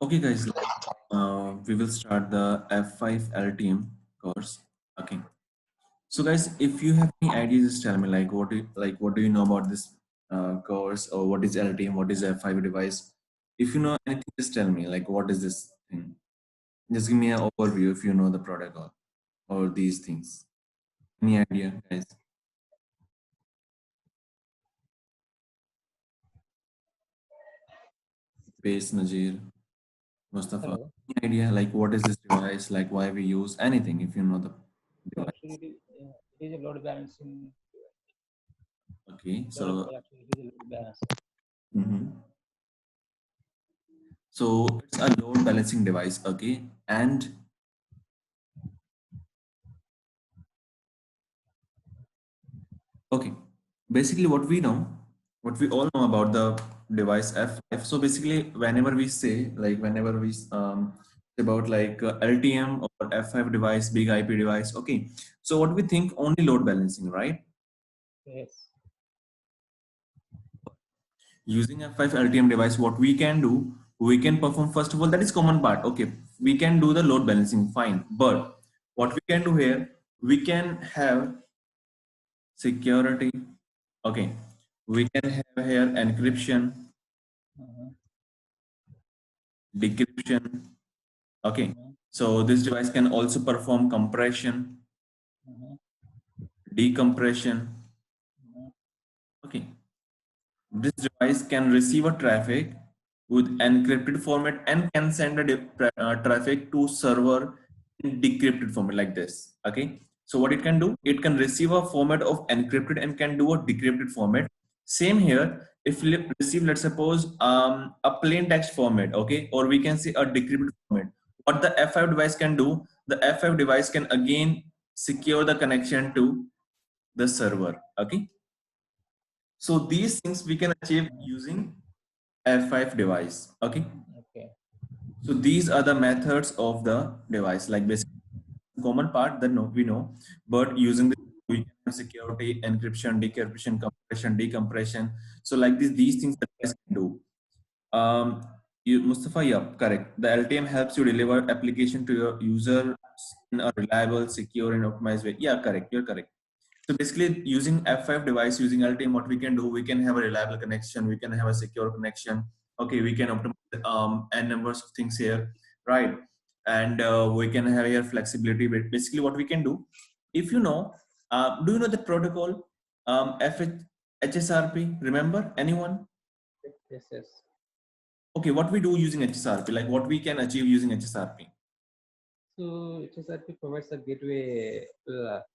Okay, guys, we will start the F5 LTM course. Okay. So, guys, if you have any ideas, just tell me. What do you know about this course, or what is LTM? What is F5 device? If you know anything, just tell me. Like, what is this thing? Just give me an overview if you know the protocol or these things. Any idea, guys? Base Najir, Mustafa. Hello. Any idea? Like, what is this device? Like, why we use anything? If you know the So device. actually, it is a load balancing Okay. So. protocol. Actually, it is a load balancer. Mhm. So it's a load balancing device, okay? And okay, basically what we all know about the device F5. So basically, whenever we say, whenever we about LTM or F5 device, big IP device, okay. So what we think only load balancing, right? Yes. Using F5 LTM device, what we can do, we can perform first of all, that is common part. Okay, we can do the load balancing, fine. But what we can do here, we can have security. Okay, we can have here encryption, Uh-huh. decryption. Okay, Uh-huh. so this device can also perform compression, Uh-huh. decompression. Uh-huh. Okay, this device can receive a traffic with encrypted format and can send a traffic to server in decrypted format like this. Okay, so what it can do, it can receive a format of encrypted and can do a decrypted format. Same here, if we receive, let's suppose a plain text format, okay, or we can say a decrypted format. What the F5 device can do, the F5 device can again secure the connection to the server. Okay, so these things we can achieve using F5 device. Okay. Okay. So these are the methods of the device, like basically common part that we know, but using this we can have security, encryption, decryption, compression, decompression. So like these things the device can do. Mustafa, yeah, correct. The LTM helps you deliver application to your user in a reliable, secure, and optimized way. Yeah, correct. You're correct. So basically, using F5 device, using LTM, what we can do, we can have a reliable connection, we can have a secure connection. Okay, we can optimize n numbers of things here, right? And we can have here flexibility. But basically, what we can do, if you know, do you know the protocol HSRP? Remember anyone? Yes. Yes. Okay, what we do using HSRP, like what we can achieve using HSRP. So HSRP provides a gateway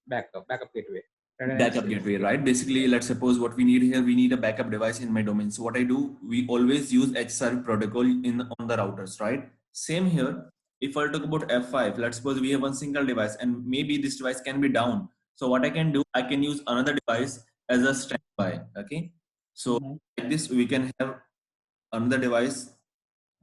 backup gateway, Backup redundancy. gateway, right? Basically, let's suppose what we need here, we need a backup device in my domain. So what I do, we always use HSRP protocol in on the routers, right? Same here. If I talk about F5, let's suppose we have one single device and maybe this device can be down. So what I can do, I can use another device as a standby. Okay. So Uh-huh. like this, we can have another device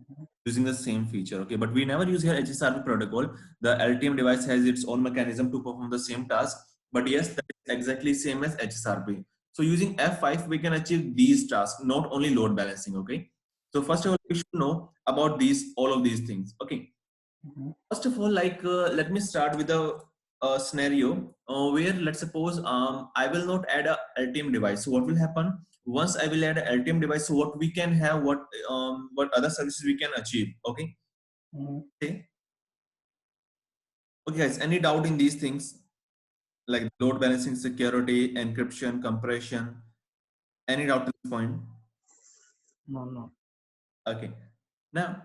Uh-huh. using the same feature. Okay, but we never use here HSRP protocol. The LTM device has its own mechanism to perform the same task, but yes, that is exactly same as HSRP. So using F5 we can achieve these tasks, not only load balancing. Okay, so first of all we should know about these, all of these things. Okay, Uh-huh. first of all, let me start with a scenario where let's suppose I will not add a LTM device. So what will happen once I will add a LTM device? So what we can have, what other services we can achieve? Okay. Uh-huh. Okay. Okay, guys. Any doubt in these things like load balancing, security, encryption, compression? Any doubt at this point? No, no. Okay. Now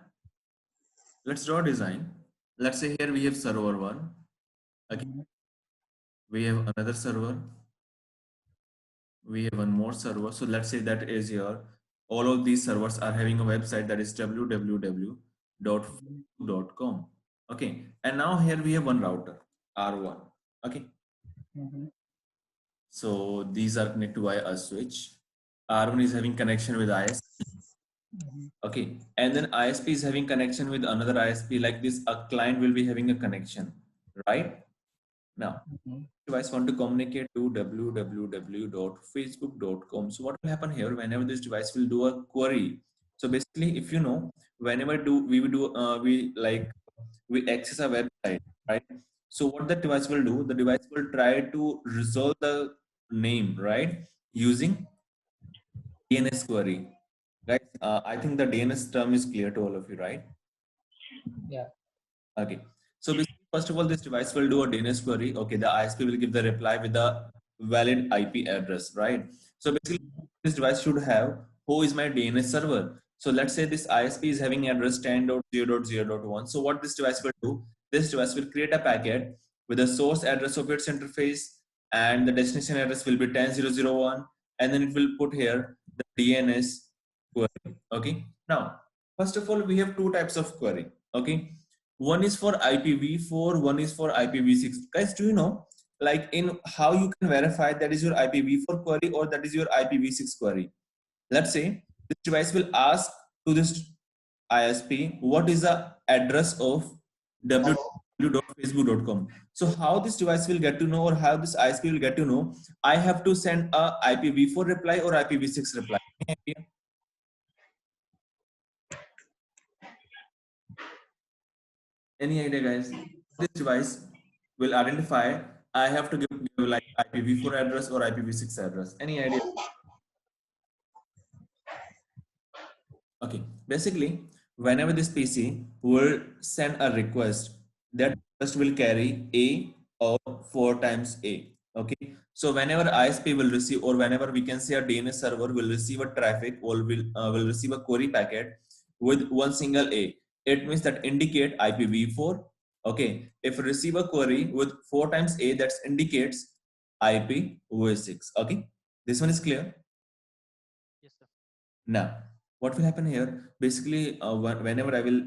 let's draw a design. Let's say here we have server one. Okay. Uh-huh. We have another server. We have one more server. So let's say that is here. All of these servers are having a website that is Uh-huh. www.facebook.com. Okay. And now here we have one router, R1. Okay. Uh-huh. So these are connected via a switch. R1 is having connection with ISP. Uh-huh. Okay. And then ISP is having connection with another ISP. Like this, a client will be having a connection, right? Now, Uh-huh. device want to communicate to www.facebook.com. So what will happen here whenever this device will do a query? So basically, if you know, whenever we access a website, right? So what the device will do, the device will try to resolve the name, right, using DNS query. Guys, I think the DNS term is clear to all of you, right? Yeah. Okay. So basically, first of all, this device will do a DNS query. Okay, the ISP will give the reply with the valid IP address, right? So basically, this device should have who is my DNS server. So let's say this ISP is having address 10.0.0.1. So what this device will do, this device will create a packet with the source address of its interface, and the destination address will be 10.0.0.1, and then it will put here the DNS query. Okay. Now, first of all, we have two types of query. Okay, one is for IPv4, one is for IPv6. Guys, do you know, like, in how you can verify that is your IPv4 query or that is your IPv6 query? Let's say this device will ask to this ISP what is the address of www.facebook.com. So how this device will get to know, or how this ISP will get to know, I have to send a IPv4 reply or IPv6 reply? Any idea? Any idea, guys? This device will identify I have to give like IPv4 address or IPv6 address. Any idea? Okay. Basically, whenever this PC will send a request, that request will carry A or 4 times A. Okay. So whenever ISP will receive, or whenever we can say a DNS server will receive a traffic or will receive a query packet with one single A, it means that indicate IPv4. Okay. If we receive a query with 4 times A, that indicates IPv6. Okay. This one is clear. Yes, sir. Now, what will happen here? Basically, whenever I will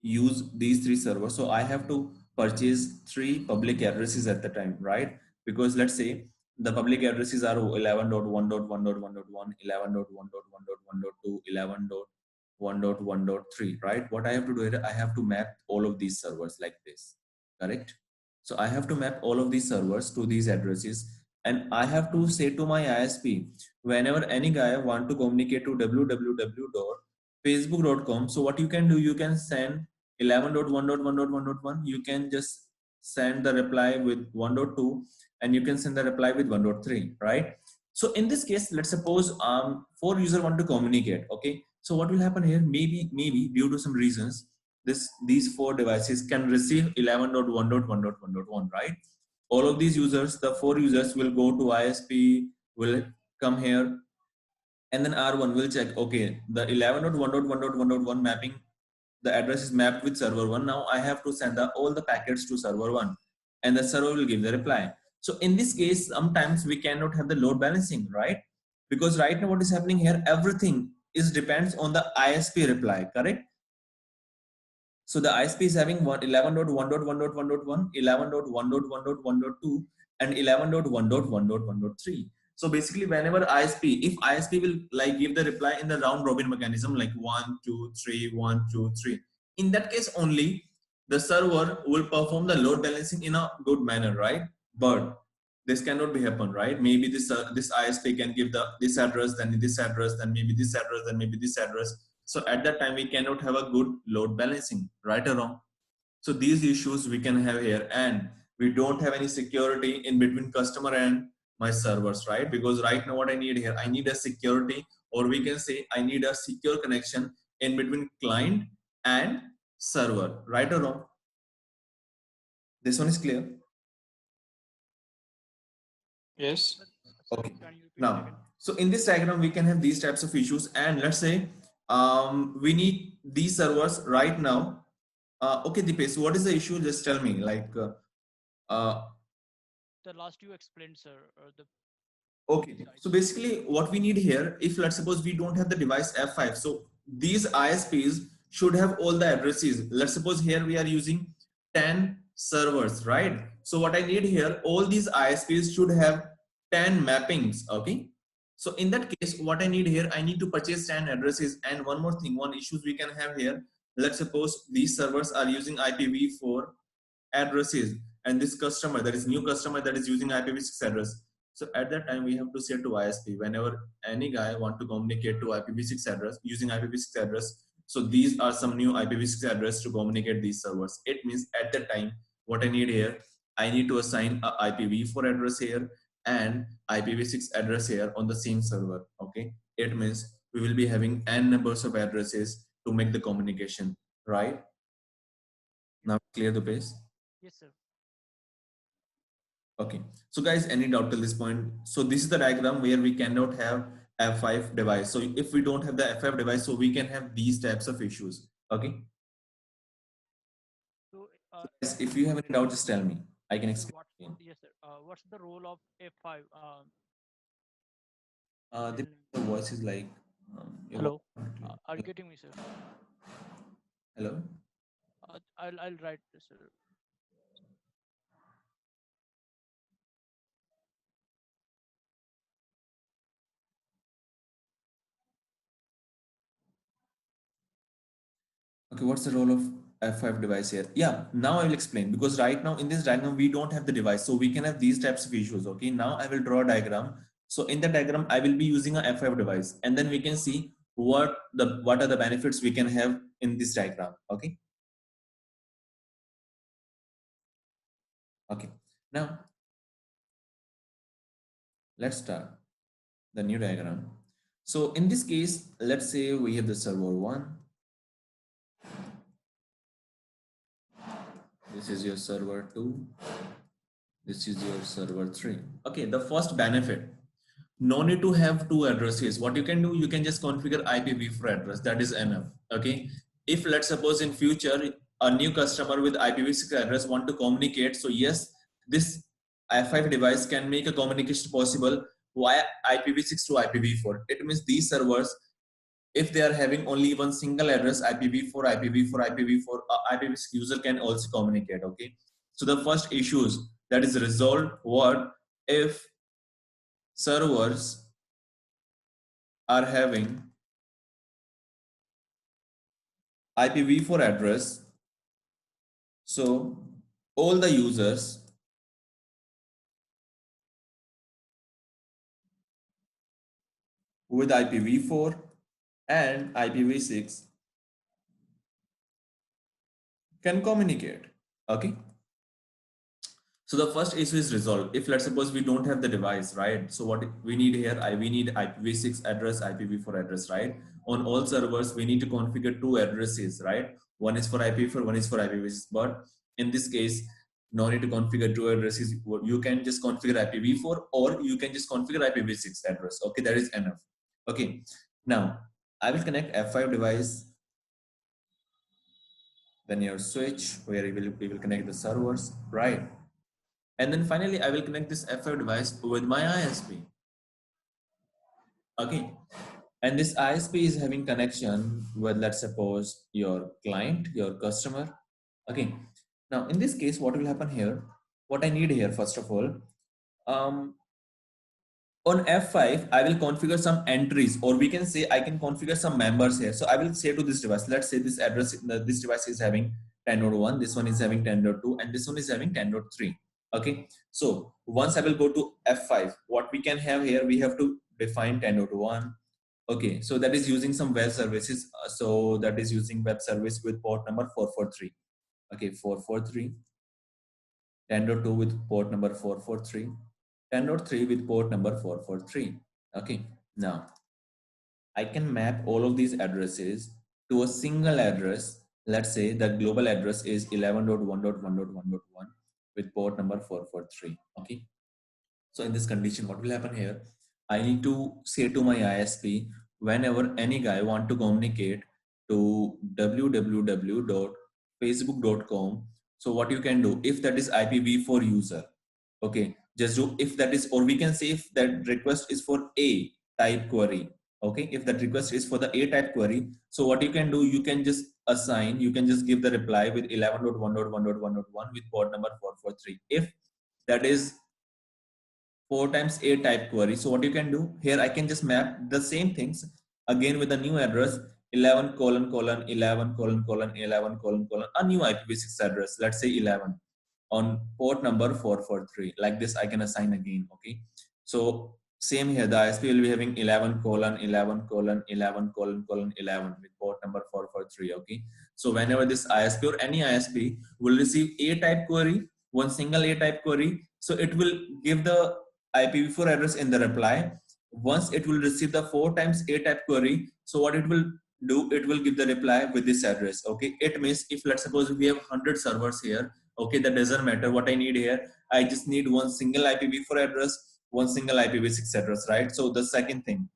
use these three servers, so I have to purchase three public addresses at the time, right? Because let's say the public addresses are 11.1.1.1.1, 11.1.1.1.2, 11.1.1.3, right? What I have to do is I have to map all of these servers like this, correct? So I have to map all of these servers to these addresses, and I have to say to my ISP, whenever any guy want to communicate to www.facebook.com, so what you can do, you can send 11.1.1.1.1, you can just send the reply with 1.2, and you can send the reply with 1.3, right? So in this case, let's suppose four user want to communicate. Okay, so what will happen here, maybe due to some reasons, these four devices can receive 11.1.1.1.1, right? All of these users, the four users will go to ISP, will come here, and then R1 will check, okay, the 11.1.1.1.1 mapping, the address is mapped with server 1. Now I have to send all the packets to server 1, and the server will give the reply. So in this case, sometimes we cannot have the load balancing, right? Because right now what is happening here, everything is depends on the ISP reply, correct? So the ISP is having 11.1.1.1.1, 11.1.1.1.2, and 11.1.1.1.3. So basically, whenever ISP, if ISP will like give the reply in the round robin mechanism, like 1, 2, 3, 1, 2, 3, in that case only the server will perform the load balancing in a good manner, right? But this cannot be happen, right? Maybe this ISP can give the this address, then this address, then maybe this address, then maybe this address. So at that time, we cannot have a good load balancing, right or wrong? So these issues we can have here, and we don't have any security in between customer and my servers, right? Because right now what I need here, I need a security, or we can say I need a secure connection in between client and server, right or wrong? This one is clear. Yes. Sir, Okay. can you repeat it again? Now, so in this diagram, we can have these types of issues, and let's say we need these servers right now. Okay, Deepesh, what is the issue? Just tell me. Uh, The last you explained, sir, the Okay, so basically what we need here, if let's suppose we don't have the device F5, so these ISPs should have all the addresses. Let's suppose here we are using 10 servers, right? So what I need here, all these ISPs should have 10 mappings, okay? So in that case, what I need here, I need to purchase 10 addresses. And one more thing, one issues we can have here, let's suppose these servers are using IPv4 addresses, and this customer, that is new customer, that is using IPv6 address. So at that time, we have to say to ISP, whenever any guy want to communicate to IPv6 address using IPv6 address, So these are some new IPv6 address to communicate these servers. It means at the time, what I need here, I need to assign a IPv4 address here and IPv6 address here on the same server. Okay, it means we will be having n numbers of addresses to make the communication, right? Now clear the base. Yes, sir. Okay, so guys, any doubt till this point? So this is the diagram where we cannot have F5 device. So if we don't have the F5 device, so we can have these types of issues. Okay, So, guys, if you have any doubt, just tell me. I can sir, explain. yes, sir. What's the role of F5? The Tell me. voice is like, your voice Hello. is not clear. Are you getting me, sir? Hello. I'll write this, sir. Okay, what's the role of F5 device here? Yeah, now I will explain, because right now in this diagram we don't have the device, so we can have these types of issues. Okay, now I will draw a diagram. So in the diagram I will be using a F5 device, and then we can see what are the benefits we can have in this diagram. Okay. Okay. Now let's start the new diagram. So in this case, let's say we have the server 1. This is your server 2. This is your server 3. Okay, the first benefit, no need to have two addresses. What you can do, you can just configure IPv4 address. That is enough. Okay, if let's suppose in future a new customer with IPv6 address want to communicate, so yes, this F5 device can make a communication possible via IPv6 to IPv4. It means these servers, if they are having only one single address, IPv4, IPv4, IPv4, IPv6 user can also communicate. Okay, so the first issues that is resolved, what if servers are having IPv4 address, so all the users with IPv4 and IPv6 can communicate. Okay, so the first issue is resolved. If let's suppose we don't have the device, right? So what we need here, we need IPv6 address, IPv4 address, right? On all servers, we need to configure two addresses, right? One is for IPv4, one is for IPv6. But in this case, no need to configure two addresses. You can just configure IPv4 or you can just configure IPv6 address. Okay, that is enough. Okay, now I will connect F5 device, then your switch where we will connect the servers, right? And then finally, I will connect this F5 device with my ISP. Okay. And this ISP is having connection with, let's suppose, your client, your customer. Okay. Now, in this case, what will happen here? What I need here, first of all, um, on F5, I will configure some entries, or we can say I can configure some members here. So I will say to this device, let's say this address, this device is having 10.1, this one is having 10.2, and this one is having 10.3. Okay. So once I will go to F5, what we can have here, we have to define 10.1. Okay. So that is using some web services. So that is using web service with port number 443. Okay. 443. 10.2 with port number 443, 10.3 with port number 443. Okay, now I can map all of these addresses to a single address. Let's say the global address is 11.1.1.1.1 with port number 443. Okay, so in this condition, what will happen here? I need to say to my ISP, whenever any guy want to communicate to www.facebook.com. So what you can do, if that is IPv4 user, okay, just do if that is, or we can say if that request is for A type query. Okay, if that request is for the A type query, so what you can do, you can just assign, you can just give the reply with 11.1.1.1.1 with port number 443. If that is 4 times A type query. So what you can do here, I can just map the same things again with a new address 11 colon colon 11 colon colon 11 colon colon a new IPv6 address. Let's say 11 on port number 443. Like this, I can assign again. Okay. So Same here, the ISP will be having 11 colon 11 colon 11 colon colon 11 with port number 443. Okay. So whenever this ISP or any ISP will receive A type query, one single A type query, so it will give the IPv4 address in the reply. Once it will receive the 4 times A type query, so what it will do, it will give the reply with this address. Okay. It means if let's suppose we have 100 servers here, okay, that doesn't matter what I need here. I just need one single IPv4 address, one single IPv6 address, right? So the second thing,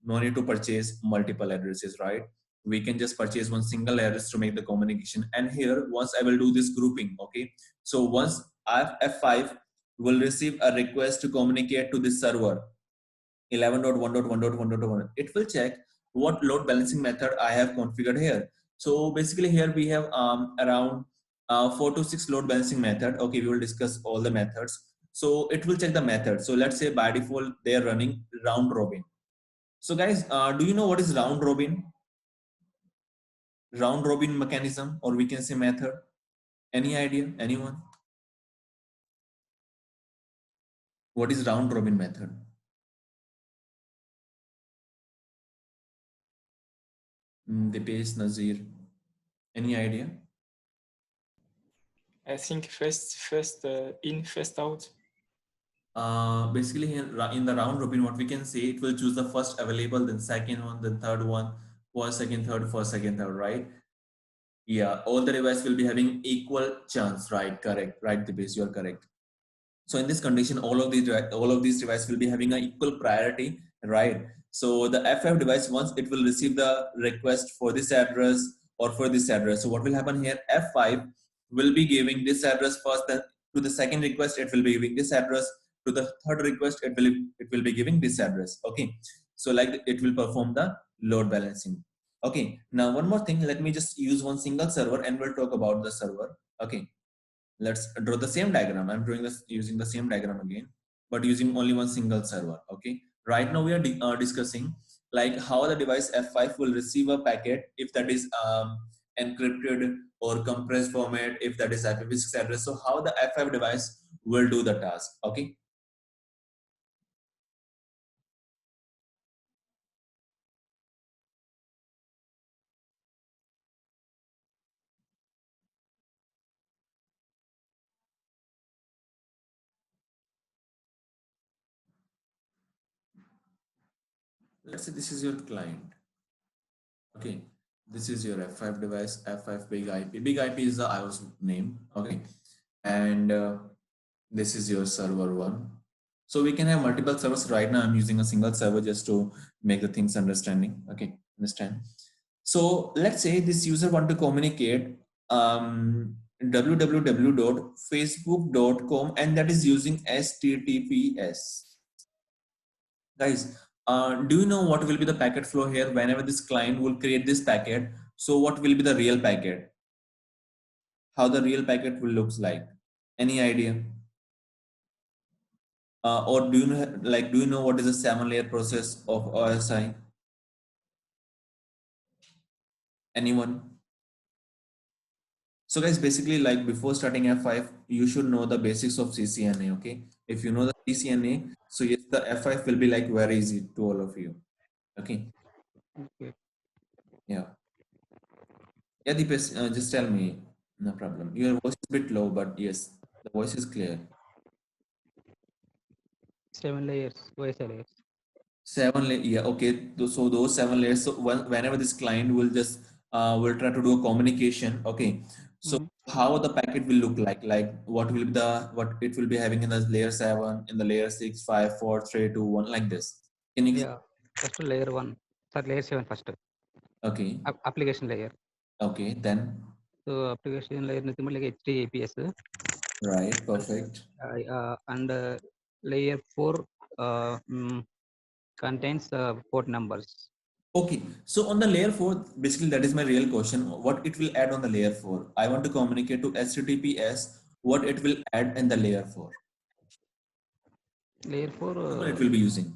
no need to purchase multiple addresses, right? We can just purchase one single address to make the communication. And here, once I will do this grouping, okay? So once F5 will receive a request to communicate to this server, 11.1.1.1.1, it will check what load balancing method I have configured here. So basically here we have around 4 to 6 load balancing method. Okay, we will discuss all the methods. So it will check the method. So let's say by default they are running round robin. So guys, do you know what is round robin? Round robin mechanism, or we can say method. Any idea? Anyone? What is round robin method? Dipesh, Nazir. Any idea? I think first in, first out. Basically in the round robin, what we can say, it will choose the first available, then second one, then third one, first, second, third, first, second, third, right? Yeah, all the devices will be having equal chance, right? Correct, right, Dipesh, you are correct. So in this condition, all of these devices will be having an equal priority, right? So the F5 device, once it will receive the request for this address or for this address, so what will happen here? F5 will be giving this address first, then to the second request it will be giving this address, to the third request it will be giving this address. Okay, so like it will perform the load balancing. Okay, now one more thing, let me just use one single server and we'll talk about the server. Okay, let's draw the same diagram. I'm drawing this using the same diagram again, but using only one single server. Okay, right now we are discussing like how the device F5 will receive a packet if that is encrypted or compressed format, if that is IPv6 address. So how the F5 device will do the task. Okay, let's say this is your client. Okay, this is your F5 device, F5 big IP. Big IP is the IOS name. Okay, and this is your server one. So we can have multiple servers. Right now I'm using a single server just to make the things understanding. Okay, understand. So let's say this user want to communicate www.facebook.com, and that is using HTTPS. Guys, do you know what will be the packet flow here whenever this client will create this packet? So what will be the real packet? How the real packet will looks like? Any idea? Or do you know, like, do you know what is the 7-layer process of OSI? Anyone? So guys, basically like before starting F5, you should know the basics of CCNA, okay? If you know the CCNA, so yes, the F5 will be like very easy to all of you, okay? Okay. Yeah. Yeah, Deepesh, just tell me, no problem. Your voice is a bit low, but yes, the voice is clear. 7 layers, OSI layers. 7 layer, yeah, okay. So those 7 layers. So whenever this client will just will try to do a communication, okay. So how the packet will look like what will be what it will be having in the layer 7, in the layer 6, 5, 4, 3, 2, 1, like this. Can you? Yeah, first layer 1, sorry, layer 7 first. Okay. Application layer. Okay. Then. So application layer nothing but like HTTPS. Right. Perfect. And layer 4 contains port numbers. Okay, so on the layer 4, basically that is my real question. What it will add on the layer 4? I want to communicate to HTTPS. What it will add in the layer 4? Layer 4, Protocol it will be using.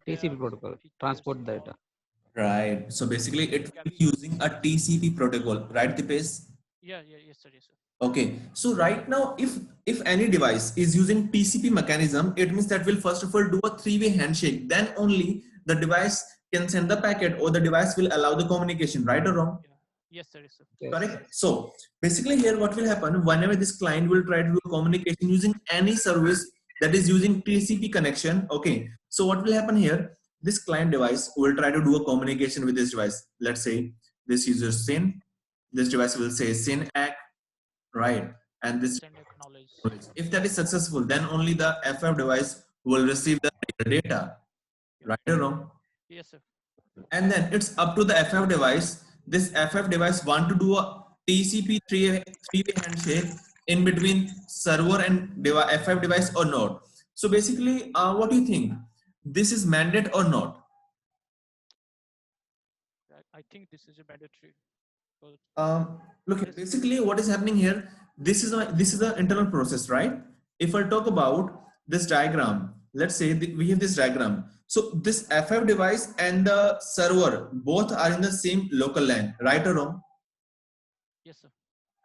TCP protocol, transport data. Right. So basically it will be using a TCP protocol, right, Dipesh? Yeah, yes, sir, yes, sir. Okay, so right now, if any device is using TCP mechanism, it means that will first of all do a three-way handshake. Then only the device can send the packet, or the device will allow the communication. Right or wrong? Yeah. Yes, sir. Yes, sir. Yes. Correct. So basically, here what will happen whenever this client will try to do communication using any service that is using TCP connection. Okay, so what will happen here? This client device will try to do a communication with this device. Let's say this user SYN. This device will say SYN ACK, right? And this, Send acknowledge. if that is successful, then only the F5 device will receive the data, Yeah. right or wrong? Yes, sir. And then it's up to the F5 device. This F5 device want to do a TCP three-way handshake in between server and F5 device or not. So basically, what do you think? This is mandate or not? I think this is a mandatory. Because Look, yes, basically what is happening here, this is an internal process, right? If I talk about this diagram, let's say we have this diagram. So this F5 device and the server both are in the same local LAN, right or wrong? yes, sir.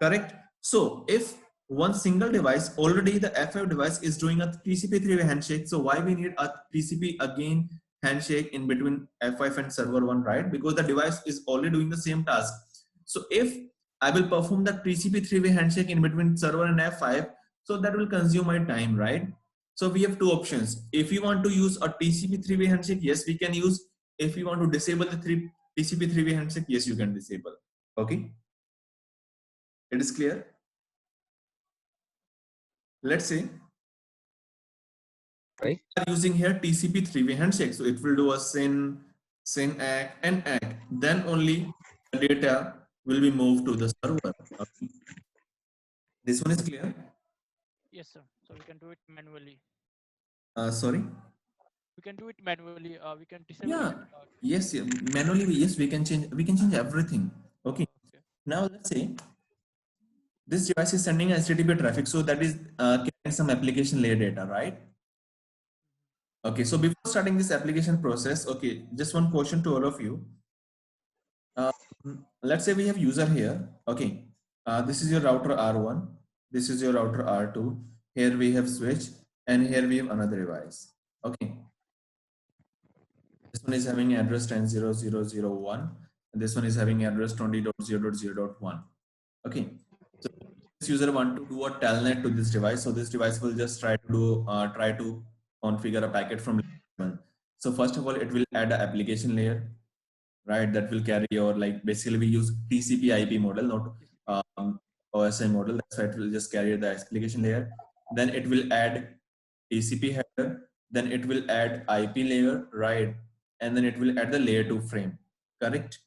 Correct. So if one single device, already the F5 device is doing a TCP three-way handshake, so why we need a TCP again handshake in between F5 and server one, right? Because the device is already doing the same task. So if I will perform the TCP three-way handshake in between server and F5, so that will consume my time, right? So we have two options. If you want to use a TCP three-way handshake, yes, we can use. If you want to disable the TCP three-way handshake, yes, you can disable. Okay, it is clear. Let's say Right. we are using here TCP three-way handshake. So it will do a SYN ACK and ACK. Then only the data will be moved to the server. Okay. This one is clear. Yes, sir. So we can do it manually. Sorry. We can do it manually. We can disable Yeah. it. Yes. Yeah. Manually, yes, we can change. We can change everything. Okay. Okay. Now let's say this device is sending HTTP traffic, so that is carrying some application layer data, right? Okay. So before starting this application process, okay, just one question to all of you. Let's say we have user here. Okay, this is your router R1. This is your router R2. Here we have switch, and here we have another device. Okay, this one is having address 10.0.0.0.1, and this one is having address 20.0.0.0.1. Okay, so this user want to do a telnet to this device, so this device will just try to do try to configure a packet from layer 1. So first of all, it will add an application layer, right? That will carry your, like, basically we use TCP IP model, not OSI model. That's why it will just carry the application layer. Then it will add TCP header. Then it will add IP layer, right? And then it will add the layer 2 frame. Correct,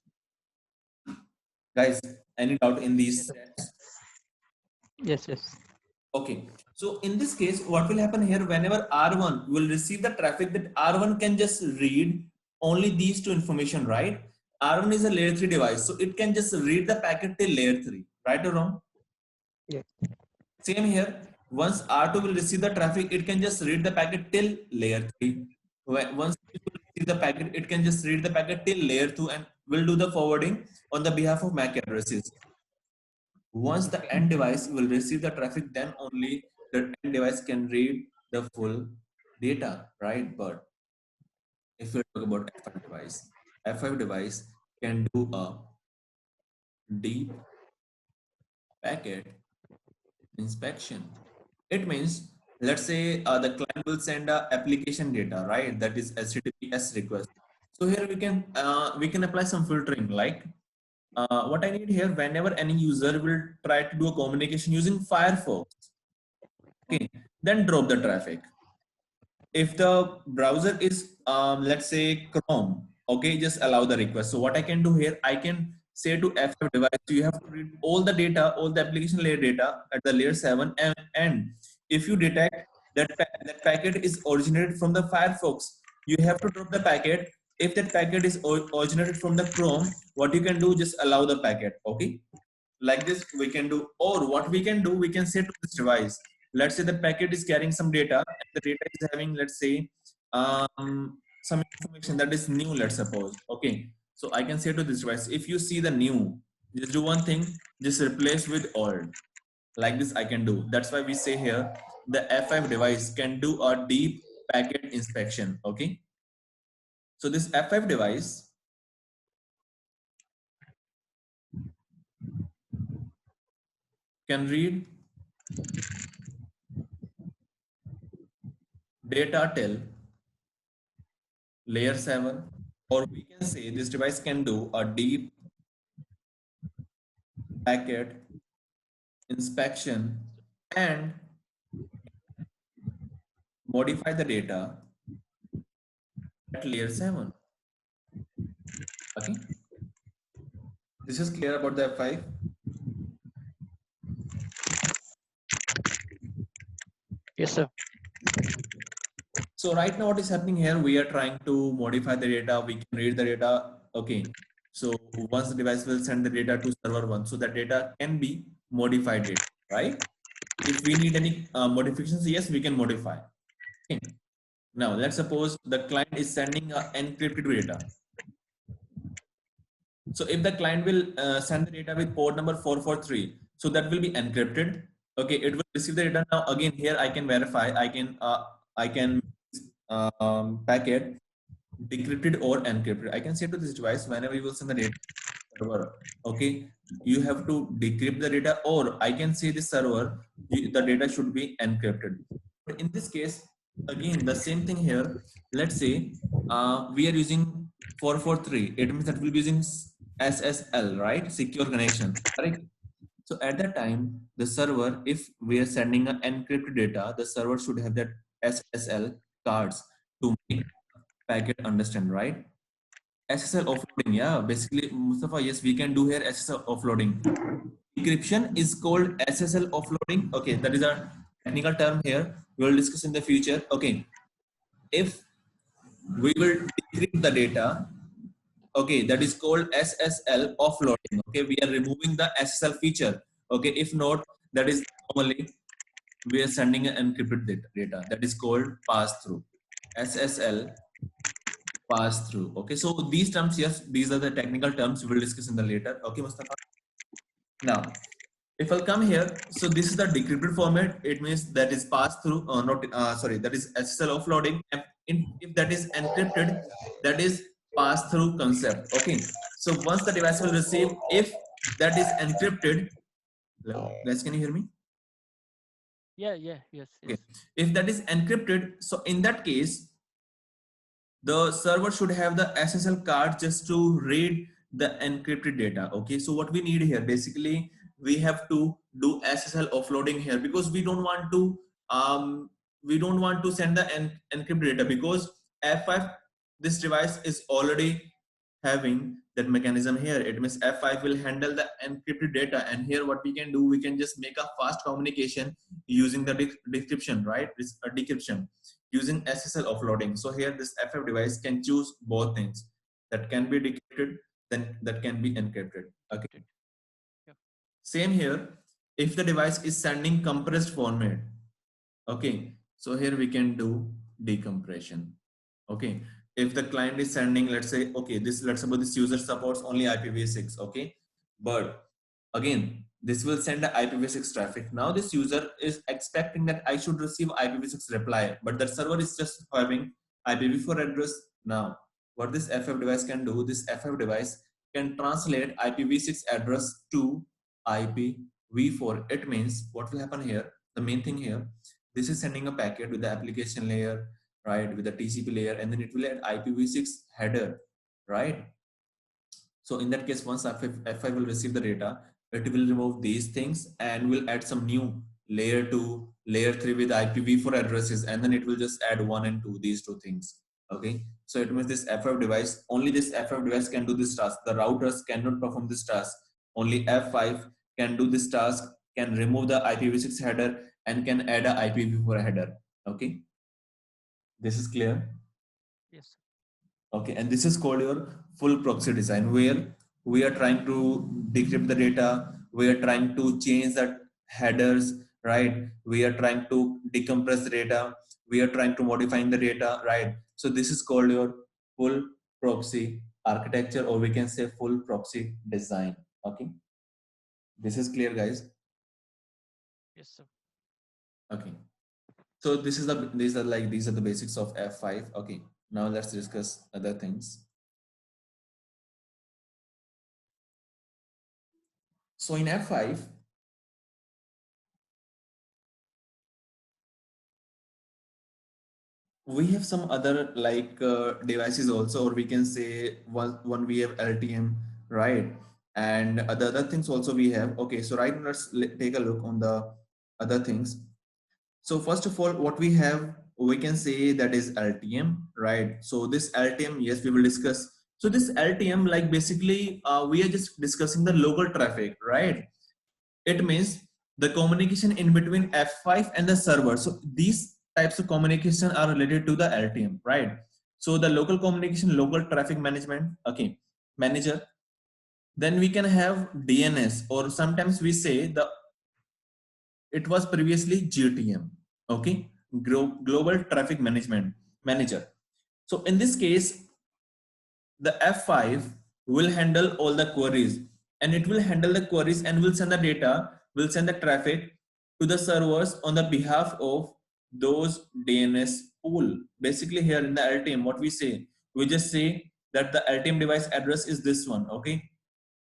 guys? Any doubt in these steps? Yes. Yes. Okay. So in this case, what will happen here? Whenever R1 will receive the traffic, that R1 can just read only these two information, right? R1 is a layer 3 device, so it can just read the packet till layer 3, right or wrong? Yes. Same here. Once R2 will receive the traffic, it can just read the packet till layer 3. Once it will receive the packet, it can just read the packet till layer 2 and will do the forwarding on the behalf of MAC addresses. Once the end device will receive the traffic, then only the end device can read the full data, right? But if we talk about F5 device can do a deep packet inspection. It means, let's say the client will send a application data, right? That is HTTPS request. So here we can apply some filtering, like what I need here, whenever any user will try to do a communication using Firefox, okay, then drop the traffic. If the browser is let's say Chrome, okay, just allow the request. So what I can do here, I can say to F5 device, you have to read all the data, all the application layer data at the layer 7, and if you detect that that packet is originated from the Firefox, you have to drop the packet. If that packet is originated from the Chrome, what you can do, just allow the packet. Okay, like this we can do. Or what we can do, we can say to this device, let's say the packet is carrying some data, and the data is having, let's say, some information that is new, let's suppose. Okay, so I can say to this device, if you see the new, just do one thing, just replace with old. like this I can do. That's why we say here the F5 device can do a deep packet inspection. Okay, so this F5 device can read data till layer 7, or we can say this device can do a deep packet inspection and modify the data at layer 7. Okay, this is clear about the F5. Yes, sir. So right now what is happening here, we are trying to modify the data, we can read the data. Okay, so once the device will send the data to server 1, so that data can be modified data, right? If we need any modifications, yes, we can modify. Okay. Now let's suppose the client is sending encrypted data. So if the client will send the data with port number 443, so that will be encrypted. Okay, it will receive the data. Now again here I can verify, I can packet decrypted or encrypted. I can say to this device, whenever you will send the data server, okay, you have to decrypt the data, or I can say the server, the data should be encrypted. But in this case, again, the same thing here. Let's say we are using 443. It means that we'll be using SSL, right? Secure connection, correct? So at that time, the server, if we are sending an encrypted data, the server should have that SSL cards to make packet understand, right? SSL offloading, yeah. Basically, Mustafa, yes, we can do here SSL offloading. Encryption is called SSL offloading. Okay, that is a technical term here. We will discuss in the future. Okay, if we will decrypt the data, okay, that is called SSL offloading. Okay, we are removing the SSL feature. Okay, if not, that is normally we are sending an encrypted data. That is called pass through. SSL pass through. Okay, so these terms, yes, these are the technical terms we will discuss in the later. Okay, Mustafa. Now, if I'll come here, so this is the decrypted format. It means that is pass through, not sorry, that is SSL offloading. If that is encrypted, that is pass through concept. Okay, so once the device will receive, if that is encrypted, hello, guys, can you hear me? Yeah, yeah, yes, Okay, yes. if that is encrypted, so in that case, the server should have the SSL card just to read the encrypted data. Okay, so what we need here, basically we have to do SSL offloading here, because we don't want to send the encrypted data, because F5, this device is already having that mechanism here. It means F5 will handle the encrypted data, and here what we can do, we can just make a fast communication using the decryption, right? This decryption using SSL offloading. So here this F5 device can choose both things, that can be decrypted, then that can be encrypted. Okay. Encrypted. Yeah. Same here, if the device is sending compressed format, okay, so here we can do decompression. Okay, if the client is sending, let's say, okay, this, let's suppose this user supports only IPv6, okay, but again, this will send the IPv6 traffic. Now this user is expecting that I should receive IPv6 reply, but the server is just having IPv4 address. Now what this F5 device can do, this F5 device can translate IPv6 address to IPv4. It means what will happen here, the main thing here, this is sending a packet with the application layer, right, with the TCP layer, and then it will add IPv6 header, right? So in that case, once F5 will receive the data, it will remove these things and will add some new layer 2, layer 3 with IPv4 addresses, and then it will just add 1 and 2, these two things. Okay, so it means this F5 device, only this F5 device can do this task. The routers cannot perform this task. Only F5 can do this task, can remove the IPv6 header and can add a IPv4 header. Okay, this is clear. Yes. Okay, and this is called your full proxy design, where we are trying to decrypt the data, we are trying to change the headers, right? We are trying to decompress the data, we are trying to modifying the data, right? So this is called your full proxy architecture, or we can say full proxy design. Okay, this is clear, guys. Yes, sir. Okay. So these are the basics of F5. Okay. Now let's discuss other things. So in F5, we have some other devices also, or we can say one we have LTM, right? And the other things also we have. Okay, so right now let's take a look on the other things. So first of all, what we have, we can say that is LTM, right? So this LTM, yes, we will discuss. So this LTM, like basically, we are just discussing the local traffic, right? It means the communication in between F5 and the server. So these types of communication are related to the LTM, right? So the local communication, local traffic management, okay, manager. Then we can have DNS, or sometimes we say it was previously GTM, okay, Global Traffic Management Manager. So in this case, the F5 will handle all the queries, and it will handle the queries and will send the data, will send the traffic to the servers on the behalf of those DNS pool. Basically here in the LTM, what we say, we just say that the LTM device address is this one, okay?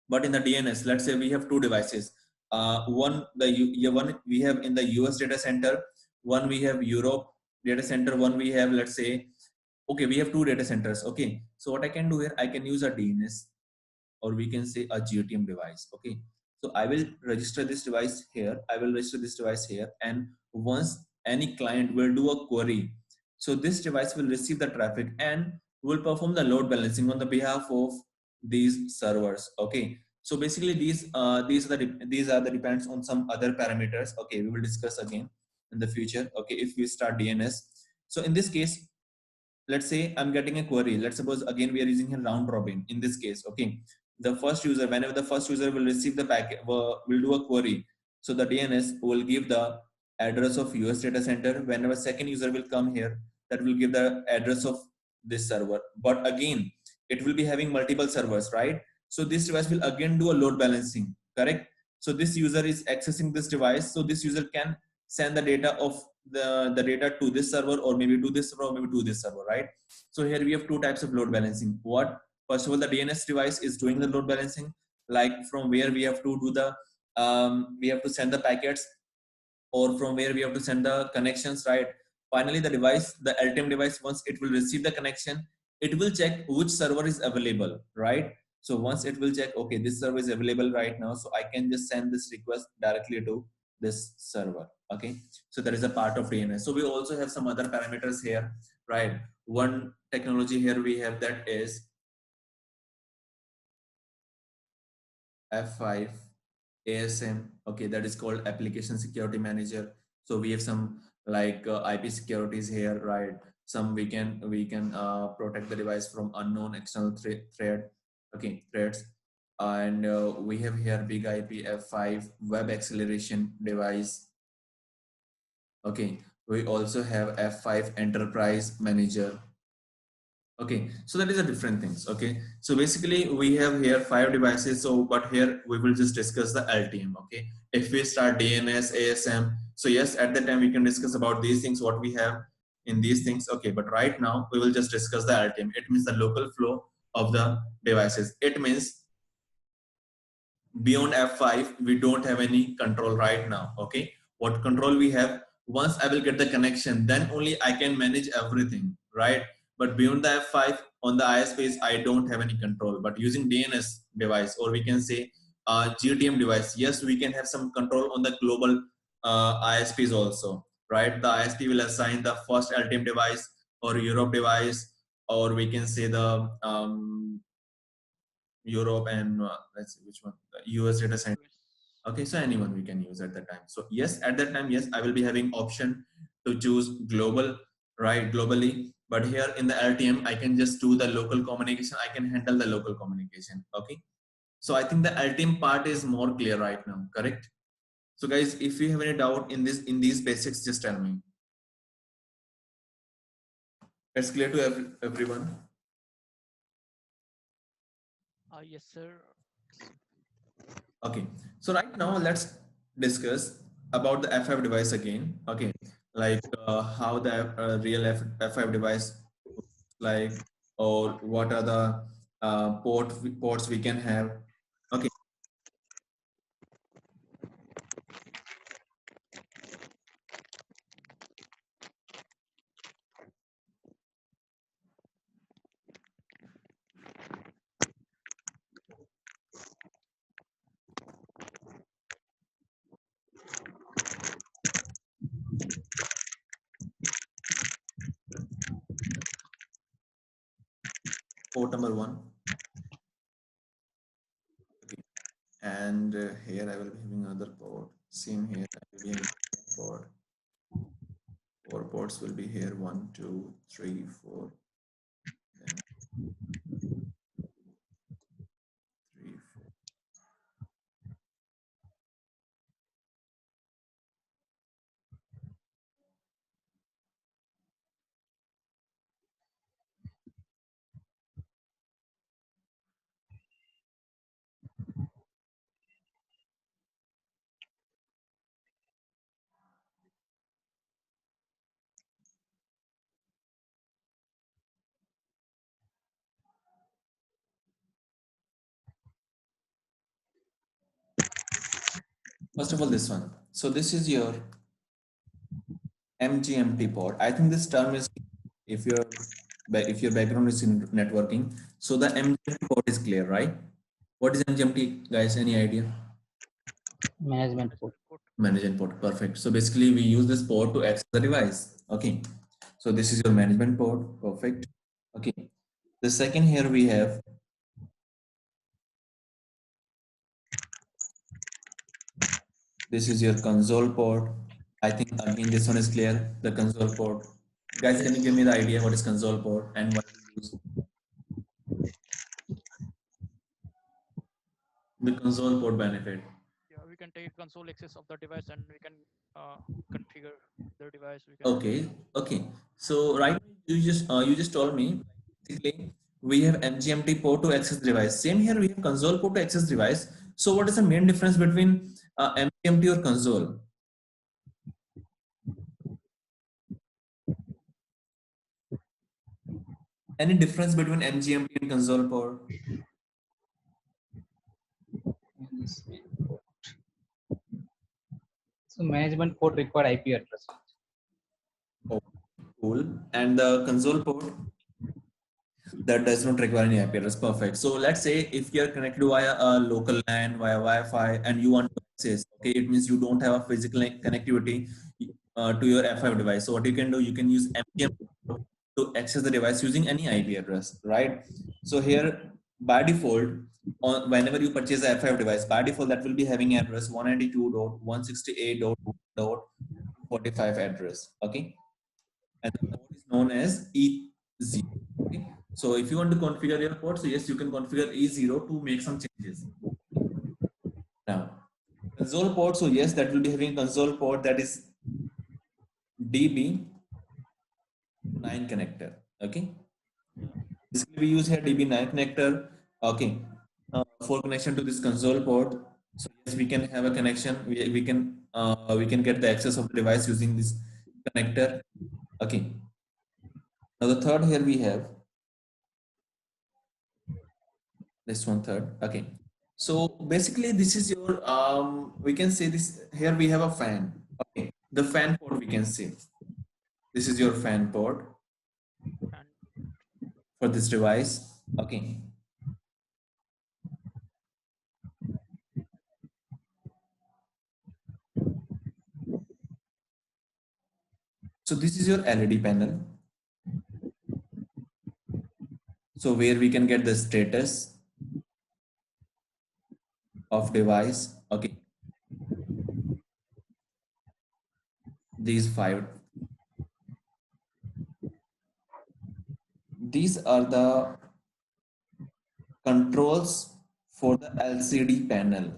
But in the DNS, let's say we have two devices. One we have in the US data center, one we have Europe data center, one we have, let's say, okay, we have two data centers. Okay, so what I can do here, I can use a DNS, or we can say a GTM device. Okay, so I will register this device here, I will register this device here, and once any client will do a query, so this device will receive the traffic and will perform the load balancing on the behalf of these servers. Okay, so basically these are the depends on some other parameters. Okay, we will discuss again in the future. Okay, if we start DNS, so in this case, let's say I'm getting a query. Let's suppose again we are using a round robin in this case. Okay, the first user, whenever the first user will receive the packet, will do a query. So the DNS will give the address of US data center. Whenever second user will come here, that will give the address of this server. But again, it will be having multiple servers, right? So this device will again do a load balancing, correct? So this user is accessing this device. So this user can send the data of the data to this server, or maybe to this server, or maybe to this server, right? So here we have two types of load balancing. What, first of all, the DNS device is doing the load balancing, like from where we have to do the we have to send the packets, or from where we have to send the connections, right? Finally, the device, the LTM device, once it will receive the connection, it will check which server is available, right? So once it will check, okay, this server is available right now, so I can just send this request directly to this server. Okay, so that is a part of DNS. So we also have some other parameters here, right? One technology here we have, that is F5 ASM. Okay, that is called Application Security Manager. So we have some IP securities here, right? Some we can protect the device from unknown external threat. Okay, threats. And we have here big IP F5 web acceleration device. Okay, we also have F5 Enterprise Manager. Okay, so that is a different things. Okay, so basically we have here 5 devices. So, but here we will just discuss the LTM. Okay, if we start DNS, ASM, so yes, at the time we can discuss about these things, what we have in these things. Okay, but right now we will just discuss the LTM. It means the local flow of the devices. It means beyond F5 we don't have any control right now. Okay, what control we have, once I will get the connection, then only I can manage everything, right? But beyond the F5 on the ISPs, I don't have any control. But using DNS device, or we can say GTM device, yes, we can have some control on the global ISPs also, right? The ISP will assign the first LTM device or Europe device, or we can say the Europe and let's see which one, the US data center. US. Okay, so anyone we can use at that time. So yes, at that time, yes, I will be having option to choose global, right? Globally, but here in the LTM, I can just do the local communication. I can handle the local communication. Okay, so I think the LTM part is more clear right now, correct? So guys, if you have any doubt in this, in these basics, just tell me. It's clear to everyone. Yes, sir. Okay, so right now let's discuss about the F5 device again. Okay, like how the real F5 device looks like, or what are the ports we can have. Okay, port number 1. Okay, and here I will be having another port. Same here, I will be having a port. 4 ports will be here. 1, 2, 3, 4. Then 3, 4. First of all, this one. So this is your MGMT port. I think this term is, if your background is in networking, so the MGMT port is clear, right? What is MGMT, guys? Any idea? Management port. Management port. Perfect. So basically, we use this port to access the device. Okay. So this is your management port. Perfect. Okay. The second here we have, this is your console port. I think again this one is clear. The console port. Guys, can you give me the idea what is console port and what we use? The console port benefit. Yeah, we can take console access of the device and we can configure the device. We can. Okay, okay. So right now you just told me basically we have MGMT port to access the device. Same here we have console port to access device. So what is the main difference between MGMT or console? Any difference between MGMT and console port? So management port require IP address. Oh, cool. And the console port that does not require any IP address. Perfect. So let's say if you're connected via a local LAN, via Wi-Fi, and you want to access, okay, it means you don't have a physical connectivity to your F5 device. So what you can do, you can use MPM to access the device using any IP address, right? So here, by default, whenever you purchase a F5 device, by default that will be having address 192.168.145 address, okay? And the port is known as E0. Okay, so if you want to configure your port, so yes, you can configure E0 to make some changes. Now, console port, so yes, that will be having console port that is DB9 connector. Okay, basically we use here DB9 connector. Okay, for connection to this console port. So yes, we can have a connection. We can get the access of the device using this connector. Okay. Now the third here we have this one third. Okay, so basically this is your we can say this here we have a fan. Okay, the fan port we can say this is your fan port And for this device. Okay, so this is your LED panel, so where we can get the status of device. Okay, these are the controls for the LCD panel.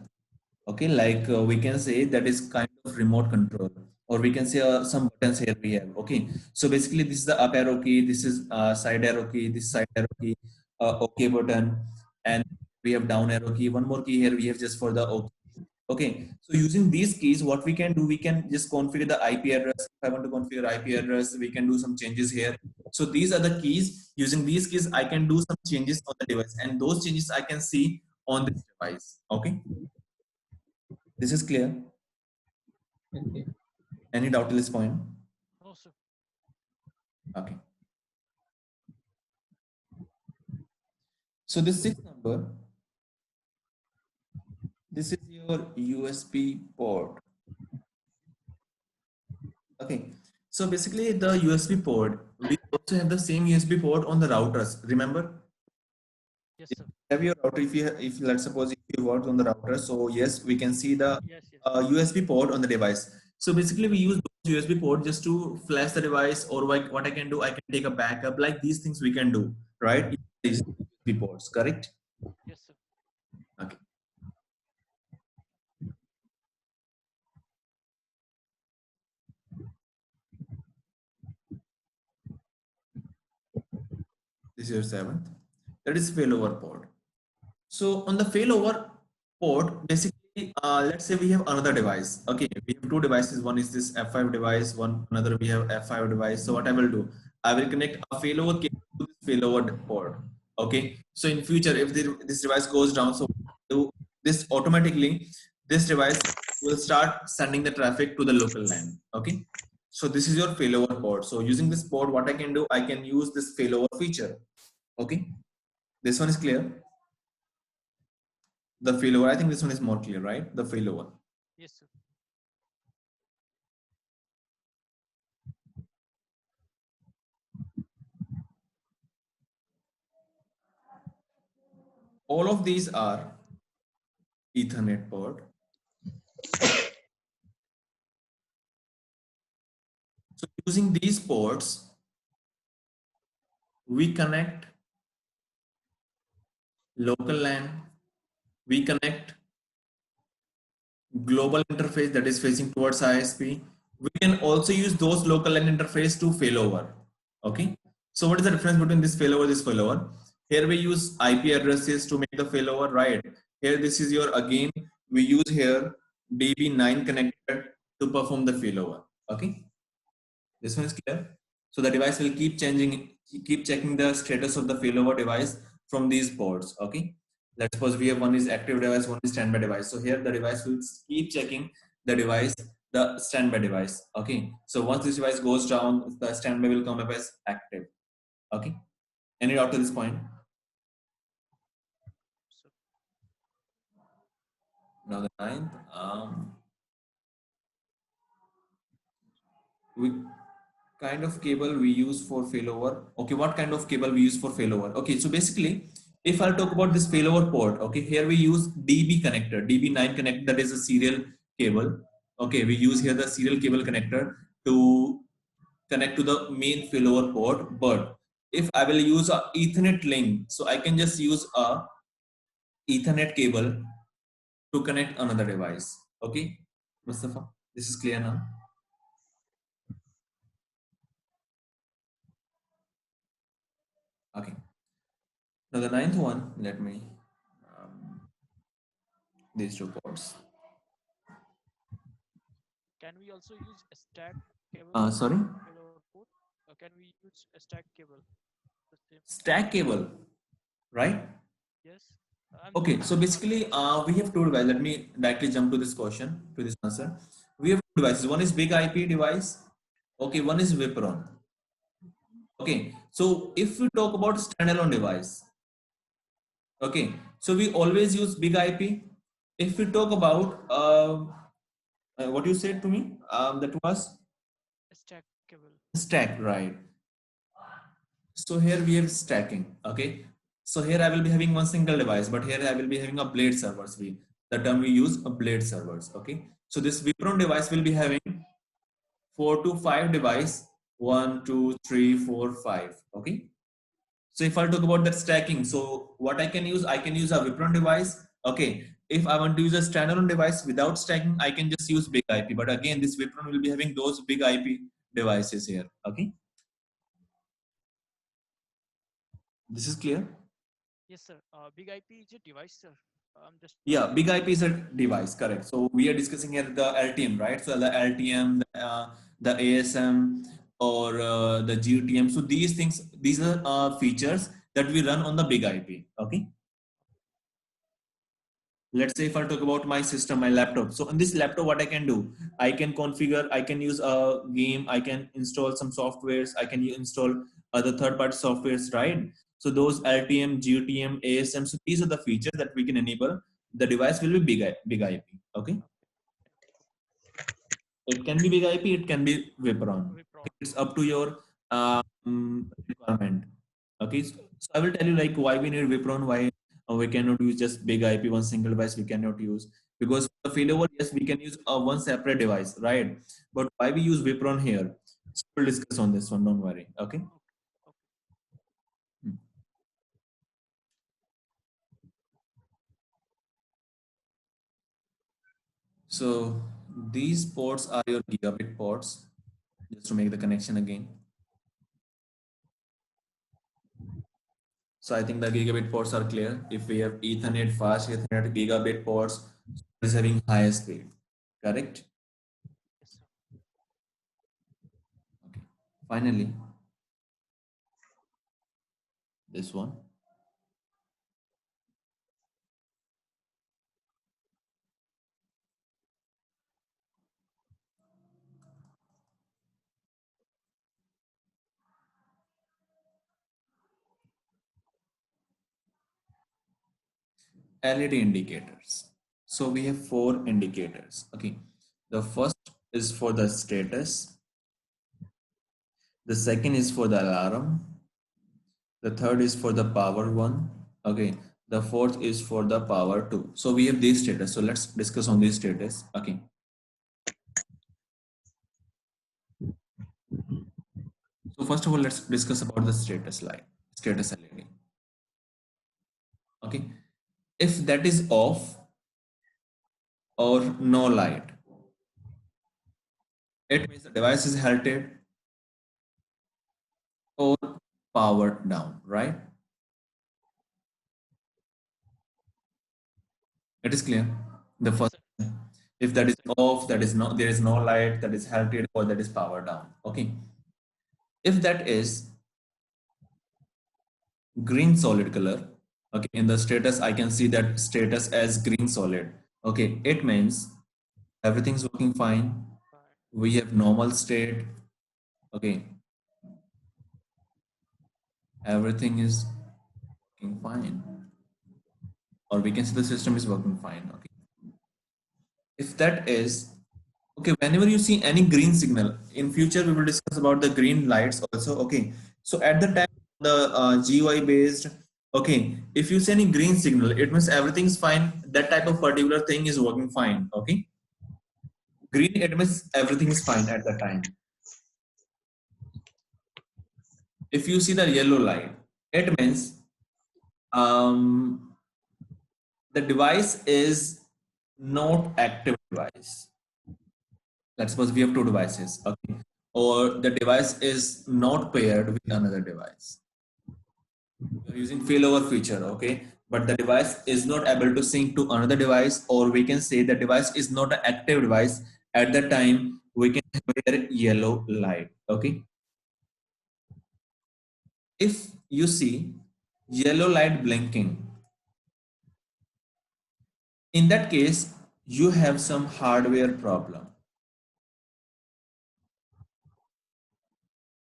Okay, like we can say that is kind of remote control, or we can say some buttons here we have. Okay, so basically this is the up arrow key, this is side arrow key, this side arrow key, OK button, and we have down arrow key. One more key here we have just for the OK. Okay, so using these keys, what we can do, we can just configure the IP address. If I want to configure IP address, we can do some changes here. So these are the keys. Using these keys, I can do some changes on the device, and those changes I can see on this device. Okay, this is clear. Okay. Any doubt till this point? No, sir. Okay. So this 6 number, this is your USB port. Okay. So basically the USB port, we also have the same USB port on the routers. Remember? Yes, If sir. you have your router, if let's suppose if you work on the router, so yes, we can see the Yes, yes. USB port on the device. So basically we use those USB port just to flash the device, or like what I can do, I can take a backup, like these things we can do, right? These USB ports, correct? Yes, sir. Okay. This is your seventh. That is failover port. So on the failover port, basically, let's say we have another device. Okay, we have two devices. One is this F5 device. One another we have F5 device. So what I will do, I will connect a failover cable to this failover port. Okay. So in future, if this device goes down, so do this automatically, this device will start sending the traffic to the local LAN. Okay. So this is your failover port. So using this port, what I can do, I can use this failover feature. Okay. This one is clear. The failover, I think this one is more clear, right? The failover. Yes, sir. All of these are Ethernet port. So using these ports, we connect local LAN, we connect global interface that is facing towards ISP. We can also use those local LAN interface to failover. Okay. So what is the difference between this failover? Here we use IP addresses to make the failover, right? Here this is your, again, we use here DB9 connector to perform the failover. Okay. This one is clear. So the device will keep changing, keep checking the status of the failover device from these ports. Okay. Let's suppose we have one is active device, one is standby device. So here the device will keep checking the device, the standby device. Okay. So once this device goes down, the standby will come up as active. Okay. Any doubt to this point? Sir. Now the ninth, we kind of cable we use for failover. Okay, what kind of cable we use for failover? Okay, so basically, if I'll talk about this failover port, okay, here we use DB connector, DB9 connector, that is a serial cable. Okay, we use here the serial cable connector to connect to the main failover port. But if I will use a Ethernet link, so I can just use a Ethernet cable to connect another device. Okay, Mustafa, this is clear now. Okay. Now the ninth one, let me these two ports. Can we also use a stack cable Sorry, failover port? Can we use a stack cable? The same. stack cable, right? Yes. I'm Okay, so just basically, asking, sir. we have two devices. Let me directly jump to this question, to this answer. We have two devices. One is big IP device. Okay, one is Vipron. Okay, so if we talk about standalone device, okay, so we always use big IP. If we talk about what you said to me, that was A stack cable. stack, right? So here we have stacking. Okay. So here I will be having one single device, but here I will be having a blade servers. The term we use a blade servers. Okay. So this Vipron device will be having 4 to 5 device. 1, 2, 3, 4, 5. Okay. So if I talk about that stacking, so what I can use a Vipron device. Okay. If I want to use a standalone device without stacking, I can just use big IP. But again, this Vipron will be having those big IP devices here. Okay. This is clear. Yes, sir. Big IP is a device, sir. Just Yeah, big IP is a device, correct. So we are discussing here the LTM, right? So the LTM, the ASM, or the GTM. So these things, these are features that we run on the big IP. Okay. Let's say if I talk about my system, my laptop. So on this laptop, what I can do, I can configure, I can use a game, I can install some softwares, I can install other third-party softwares, right? So those LTM, GTM, ASM, so these are the features that we can enable. The device will be big IP. Okay. It can be big IP, it can be Vipron. Wipron. It's up to your requirement. Okay, so I will tell you like why we need Vipron, why we cannot use just big IP, one single device we cannot use. Because for the failover, yes, we can use one separate device, right? But why we use Vipron here? So we'll discuss on this one, don't worry. Okay. Okay. Okay. Hmm. So these ports are your gigabit ports, just to make the connection again. So I think the gigabit ports are clear. If we have Ethernet, fast Ethernet, gigabit ports, it is having higher speed. Correct? Yes, sir. Okay. Finally, this one. LED indicators. So we have four indicators. Okay. The first is for the status. The second is for the alarm. The third is for the power one. Okay. The fourth is for the power two. So we have these status. So let's discuss on this status. Okay. So first of all, let's discuss about the status light, status LED. Okay. If that is off or no light, it means the device is halted or powered down, right? It is clear. The Yes, first, sir. if that Yes, is sir. off, that is no, there is no light, that is halted or that is powered down. Okay. If that is green solid color, okay, in the status, I can see that status as green solid. Okay, it means everything's working fine. Fine. We have normal state. Okay, everything is working fine, or we can say the system is working fine. Okay, if that is okay, whenever you see any green signal, in future we will discuss about the green lights also. Okay, so at the time the GUI based, okay, if you see any green signal, it means everything is fine, that type of particular thing is working fine. Okay, green, it means everything is fine at the time. If you see the yellow light, it means um, the device is not active device. Let's suppose we have two devices, okay, or the device is not paired with another device. You're using failover feature, okay, but the device is not able to sync to another device, or we can say the device is not an active device. At the time, we can wear yellow light, okay. If you see yellow light blinking, in that case, you have some hardware problem.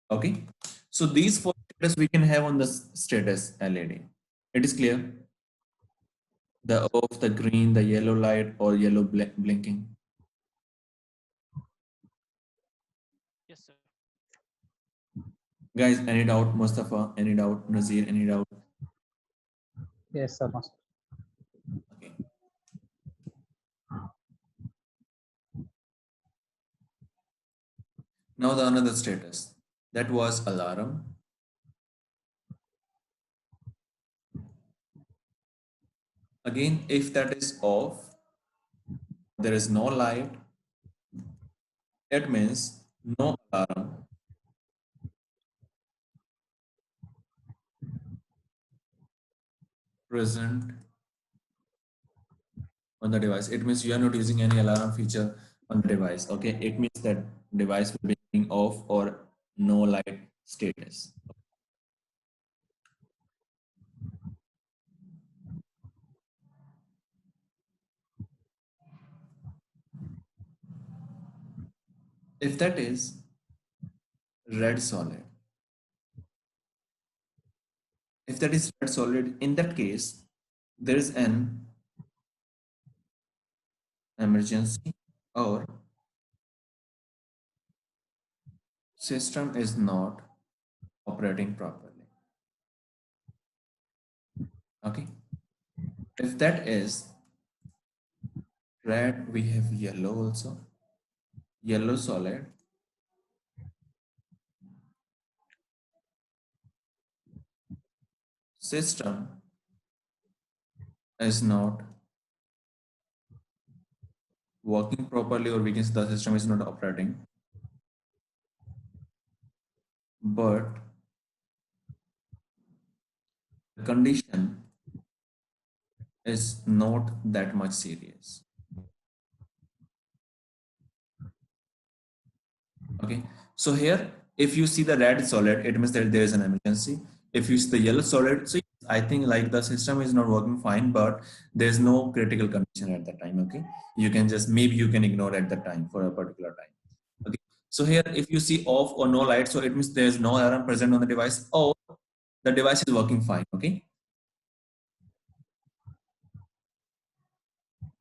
Okay. So these four status we can have on the status LED. It is clear. The off, the green, the yellow light, or yellow blinking. Yes, sir. Guys, any doubt? Mustafa, any doubt? Nazir, any doubt? Yes, sir, master. Okay. Now the another status. That was alarm. Again, if that is off, there is no light, that means no alarm present on the device, it means you are not using any alarm feature on the device. Okay, it means that device will be being off or no light status. If that is red solid, if that is red solid, in that case, there is an emergency or system is not operating properly. Okay. If that is red, we have yellow also. Yellow solid. System is not working properly, or we can say the system is not operating. But the condition is not that much serious. Okay, so here if you see the red solid, it means that there is an emergency. If you see the yellow solid, so I think like the system is not working fine, but there's no critical condition at that time. Okay, you can just, maybe you can ignore at that time for a particular time. Okay, so here if you see off or no light, so it means there's no alarm present on the device, or the device is working fine. Okay,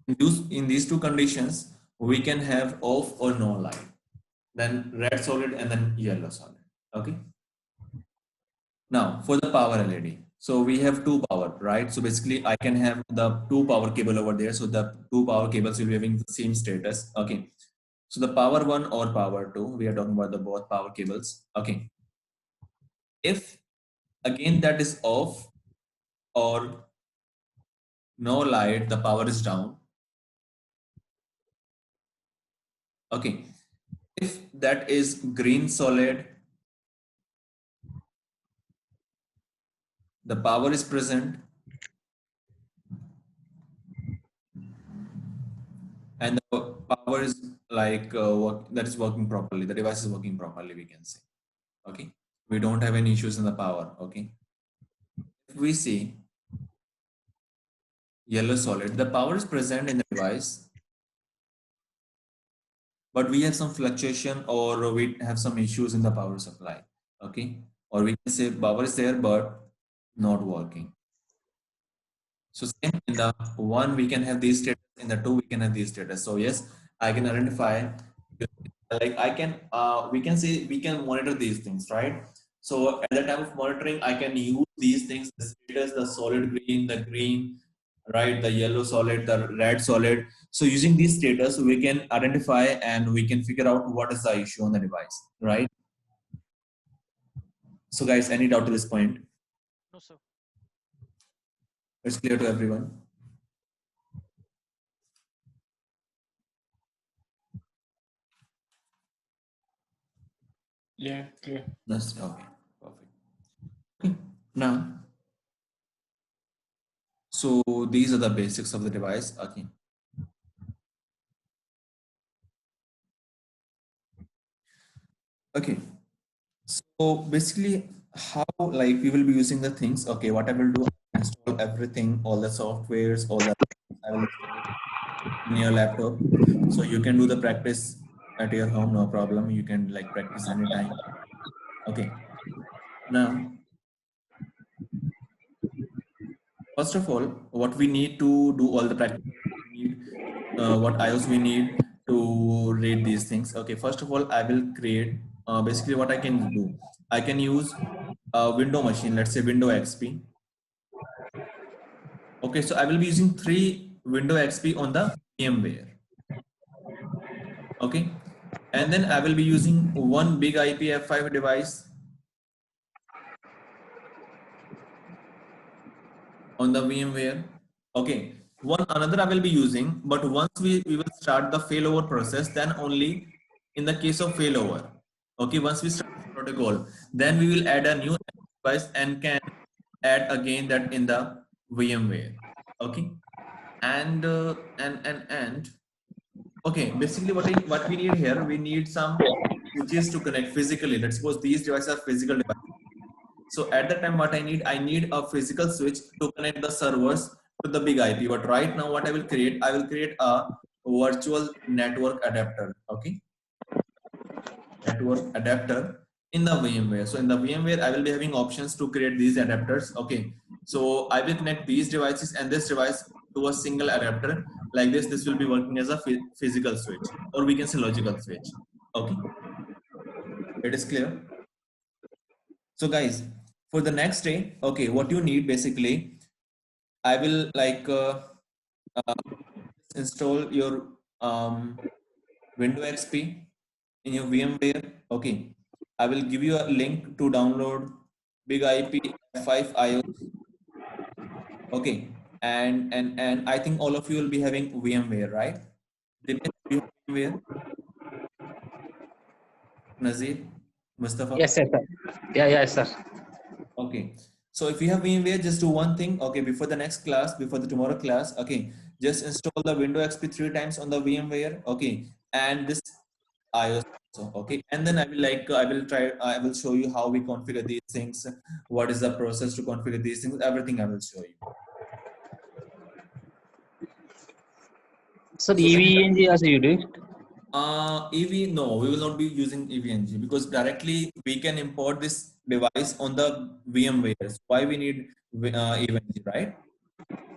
in these two conditions we can have off or no light, then red solid and then yellow solid. Okay, now for the power LED, so we have two power, right? So basically I can have the two power cable over there, so the two power cables will be having the same status. Okay, so the power 1 or power 2, we are talking about the both power cables. Okay, if again that is off or no light, the power is down. Okay, if that is green solid, the power is present, and the power is like that is working properly, the device is working properly, we can say. Okay, we don't have any issues in the power. Okay, if we see yellow solid, the power is present in the device, but we have some fluctuation or we have some issues in the power supply. Okay, or we can say power is there but not working. So same in the one we can have these status, in the two we can have these status. So yes, I can identify, like I can we can say we can monitor these things, right? So at the time of monitoring, I can use these things, the status, the solid green, the green, right, the yellow solid, the red solid. So using these status, we can identify and we can figure out what is the issue on the device, right? So guys, any doubt to this point? No, sir. It's clear to everyone? Yeah, clear. That's okay. Perfect. Okay. Now, so these are the basics of the device. Okay. Okay. So basically, how like we will be using the things. Okay, what I will do, install everything, all the softwares, all the I will install it in your laptop. So you can do the practice at your home, no problem. You can like practice anytime. Okay. Now, first of all, what we need to do all the practice, we need what iOS we need to read these things. Okay, first of all, I will create basically what I can do. I can use a window machine, let's say window XP. Okay, so I will be using 3 window XP on the VMware. Okay, and then I will be using one big IP F5 device on the VMware. Okay, one another I will be using, but once we will start the failover process, then only in the case of failover. Okay, once we start the protocol, then we will add a new device and can add again that in the VMware. Okay, and okay, basically what we need here, we need some switches to connect physically. Let's suppose these devices are physical devices. So at that time, what I need a physical switch to connect the servers to the big IP. But right now, what I will create a virtual network adapter. Okay, network adapter in the VMware. So in the VMware, I will be having options to create these adapters. Okay, so I will connect these devices and this device to a single adapter. Like this will be working as a physical switch, or we can say logical switch. Okay, it is clear. So guys, for the next day, okay, what you need basically, I will like install your Windows XP in your VMware. Okay, I will give you a link to download Big IP F5 IO. Okay, and I think all of you will be having VMware, right? Dinesh, do you have VMware? Nazir, Mustafa? Yes, yes, sir. Yeah, yes, sir. Okay. So if you have VMware, just do one thing. Okay, before the next class, before the tomorrow class, okay, just install the Windows XP 3 times on the VMware. Okay, and this iOS also. Okay, and then I will show you how we configure these things. What is the process to configure these things? Everything I will show you. So So EVNG also you do it? EV, no, we will not be using EVNG because directly we can import this device on the VMware. So why we need EVNG, right?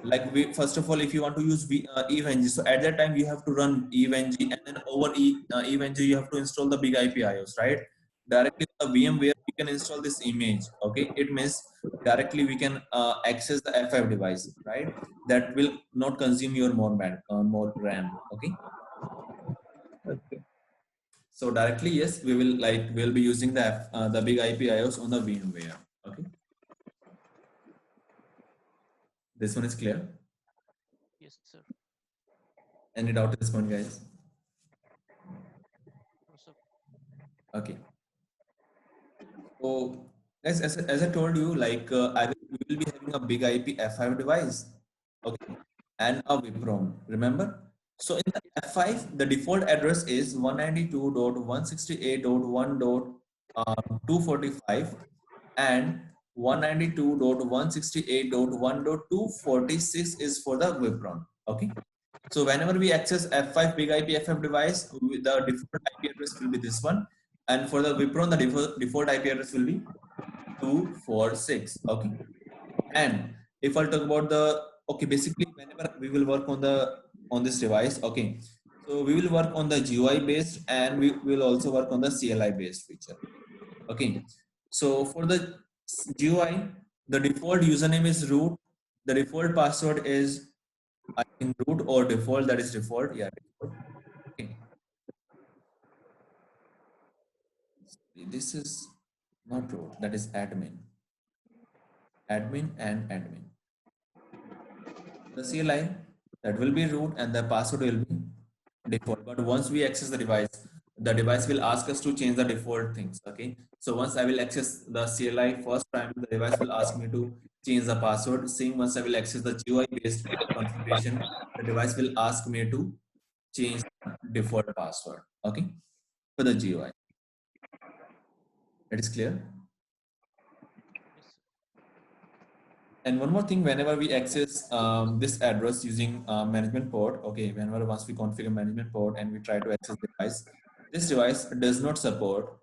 Like we, first of all, if you want to use EVNG, so at that time you have to run EVNG, and then over EVNG you have to install the big IP IOs, right? Directly on the VMware we can install this image. Okay, it means directly we can access the F5 device, right? That will not consume your more RAM. Okay. Okay. So directly, yes, we'll be using the big IP IOs on the VMware. Okay, this one is clear. Yes, sir. Any doubt at this point, guys? No, sir. Okay. So, guys, as I told you, like we will be having a big IP F5 device, okay, and a VIPROM. Remember? So in the F5, the default address is 192.168.1.245 and 192.168.1.246 is for the VIPROM. Okay. So whenever we access F5 big IP F5 device, the default IP address will be this one, and for the VIPRON, the default IP address will be 246. Okay, and if I'll talk about the, okay, basically whenever we will work on this device, okay, so we will work on the GUI based and we will also work on the CLI based feature. Okay, so for the GUI, the default username is root, the default password is I think root or default, that is default, yeah, default. Okay, this is not root, that is admin and admin. The CLI, that will be root and the password will be default. But once we access the device will ask us to change the default things. Okay. So once I will access the CLI first time, the device will ask me to change the password. Same once I will access the GUI based configuration, the device will ask me to change the default password. Okay. For the GUI. It is clear. Yes, sir. And one more thing, whenever we access this address using management port, okay, whenever once we configure management port and we try to access the device, this device does not support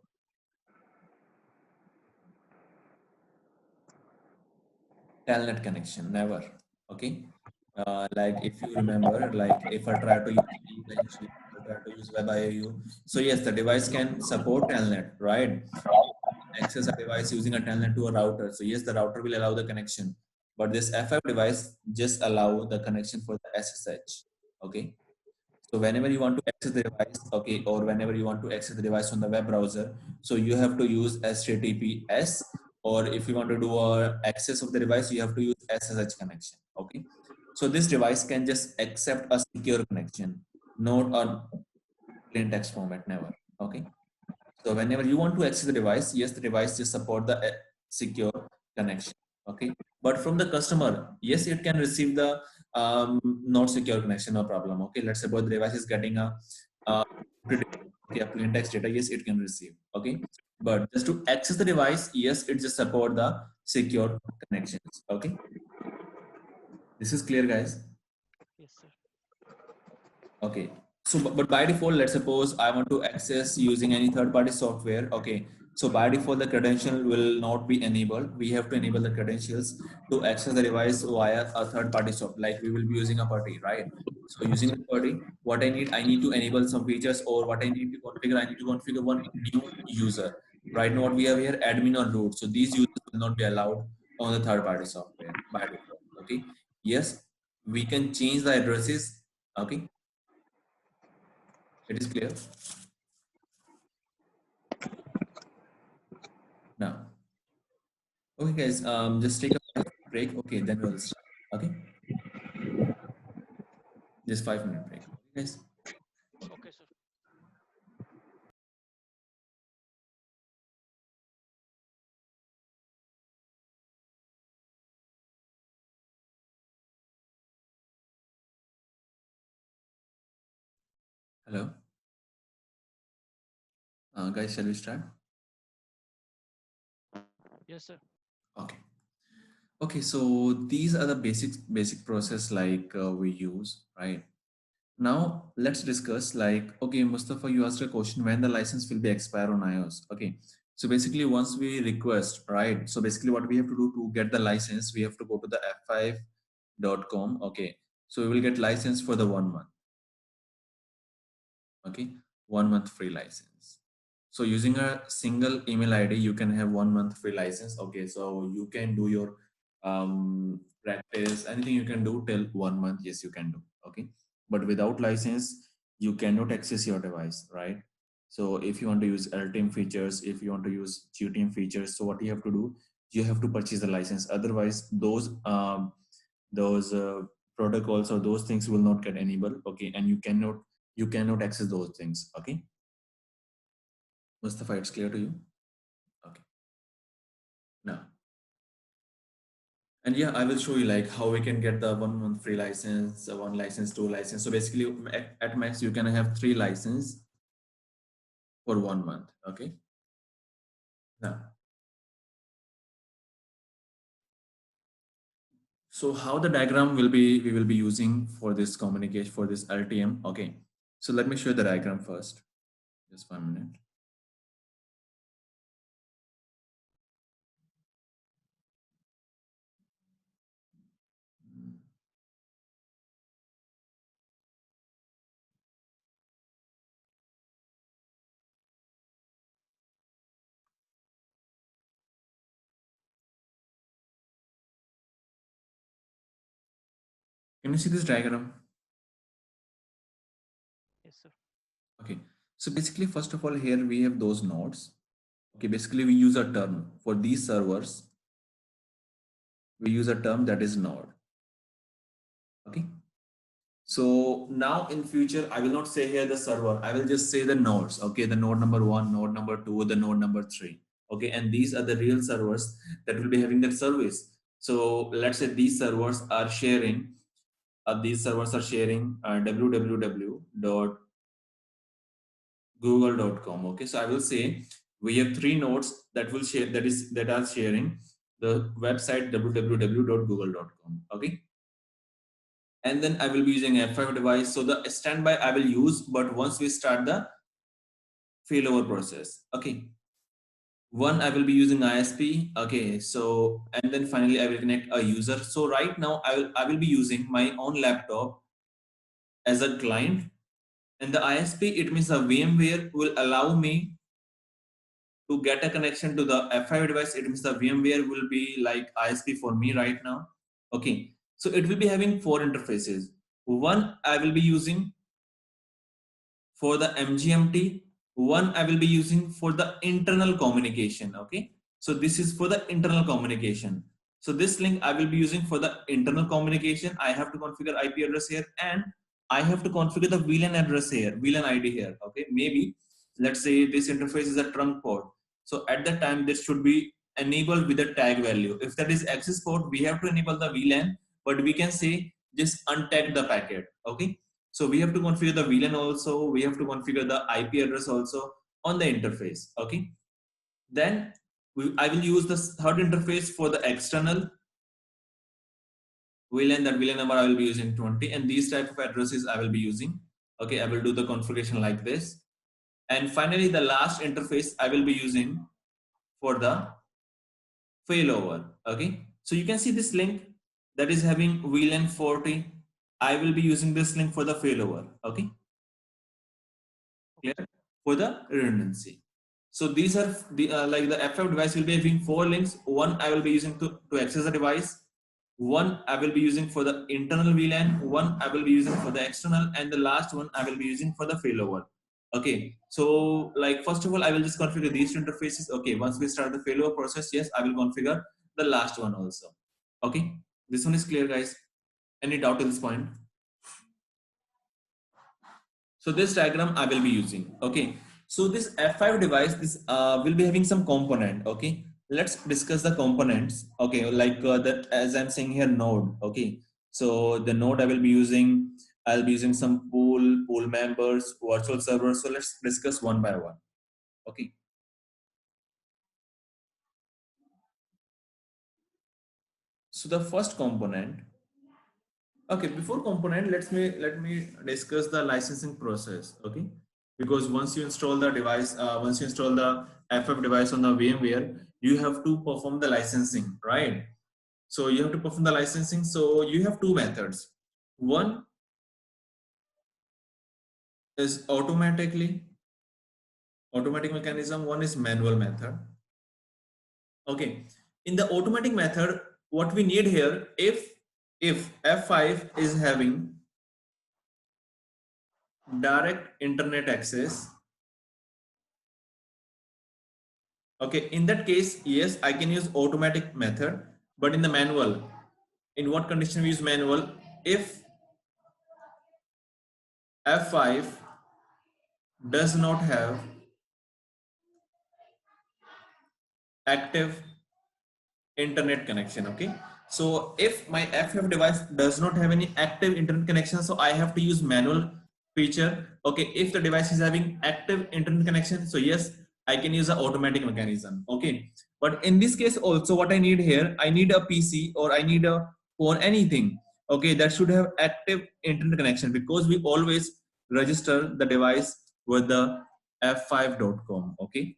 telnet connection, never. Okay, like if you remember, like if I try to use eVenture, if I try to use WebIOU, so yes, the device can support telnet, right? Access a device using a telnet to a router. So yes, the router will allow the connection, but this F5 device just allow the connection for the SSH. Okay. So whenever you want to access the device, okay, or whenever you want to access the device on the web browser, so you have to use HTTPS, or if you want to do a access of the device, you have to use SSH connection. Okay. So this device can just accept a secure connection, not a plain text format, never. Okay. So whenever you want to access the device, yes, the device just support the secure connection. Okay. But from the customer, yes, it can receive the not secure connection, no problem. Okay, let's suppose the device is getting a plain text data. Yes, it can receive. Okay, but just to access the device, yes, it just support the secure connections. Okay, this is clear, guys. Yes, sir. Okay. So, but by default, let's suppose I want to access using any third-party software. Okay. So by default, the credential will not be enabled. We have to enable the credentials to access the device via a third-party software. Like we will be using a party, right? So using the party, what I need to enable some features, or what I need to configure, I need to configure one new user. Right now, what we have here, admin or root. So these users will not be allowed on the third-party software by default. Okay. Yes, we can change the addresses. Okay, it is clear now. Okay, guys, just take a 5 minute break. Okay, then we'll start. Okay, just 5 minute break. Okay, guys. Okay, sir. Hello, guys, shall we start? Yes, sir. Okay. Okay, so these are the basic process like we use, right? Now let's discuss like, okay, Mustafa, you asked a question when the license will be expire on iOS. Okay, so basically once we request, right? So basically what we have to do to get the license, we have to go to the f5.com. Okay, so we will get license for the 1 month. Okay, 1 month free license. So using a single email ID, you can have 1 month free license. Okay, so you can do your practice, anything you can do till 1 month. Yes, you can do. Okay, but without license, you cannot access your device, right? So if you want to use LTM features, if you want to use GTM features, so what you have to do, you have to purchase the license. Otherwise, those protocols or those things will not get enabled. Okay, and you cannot access those things. Okay, Mustafa, it's clear to you? Okay, now, and yeah, I will show you like how we can get the 1 month free license, one license, two license. So basically at max you can have 3 license for 1 month. Okay, now, so how the diagram will be, we will be using for this communication, for this LTM. Okay, so let me show you the diagram first, just 1 minute. Can you see this diagram? Yes, sir. Okay, so basically first of all here we have those nodes. Okay, basically we use a term for these servers. We use a term that is node. Okay, so now in future I will not say here the server, I will just say the nodes. Okay, the node number 1, node number 2, the node number 3. Okay, and these are the real servers that will be having that service. So let's say these servers are sharing www.google.com. Okay, so I will say we have 3 nodes that will share, that are sharing the website www.google.com. Okay, and then I will be using F5 device. So the standby I will use, but once we start the failover process. Okay, one I will be using ISP. Okay, so and then finally I will connect a user. So right now I will be using my own laptop as a client, and the ISP, it means a VMware will allow me to get a connection to the F5 device. It means the VMware will be like ISP for me right now. Okay, so it will be having 4 interfaces. One I will be using for the MGMT, one I will be using for the internal communication. Okay, so this is for the internal communication. So this link I will be using for the internal communication. I have to configure IP address here, and I have to configure the VLAN address here, VLAN ID here. Okay, maybe let's say this interface is a trunk port. So at that time, this should be enabled with the tag value. If that is access port, we have to enable the VLAN, but we can say just untag the packet. Okay, so we have to configure the VLAN also, we have to configure the IP address also on the interface. Okay, then I will use the third interface for the external VLAN. That VLAN number I will be using 20, and these type of addresses I will be using. Okay, I will do the configuration like this. And finally, the last interface I will be using for the failover. Okay, so you can see this link that is having VLAN 40. I will be using this link for the failover. Okay, clear, for the redundancy. So these are the like the F5 device will be having 4 links. One I will be using to access the device. One I will be using for the internal VLAN. One I will be using for the external, and the last one I will be using for the failover. Okay, so like first of all, I will just configure these two interfaces. Okay, once we start the failover process, yes, I will configure the last one also. Okay, this one is clear, guys. Any doubt at this point? So this diagram I will be using. Okay, so this F5 device, this will be having some component. Okay, let's discuss the components. Okay, like that, as I'm saying here, node. Okay, so the node I will be using, I'll be using some pool members, virtual servers. So let's discuss one by one. Okay, so the first component. Okay, before component, let me discuss the licensing process. Okay, because once you install the device, once you install the FF device on the VMware, you have to perform the licensing, right? So you have to perform the licensing. So you have two methods. One is automatic mechanism. One is manual method. Okay, in the automatic method, what we need here, if F5 is having direct internet access, okay, in that case, yes, I can use automatic method, but in the manual, in what condition we use manual? If F5 does not have active internet connection. Okay, so if my F5 device does not have any active internet connection, so I have to use manual feature. Okay, if the device is having active internet connection, so yes, I can use the automatic mechanism. Okay, but in this case also, what I need here, I need a PC or I need a or anything, okay, that should have active internet connection, because we always register the device with the f5.com. Okay,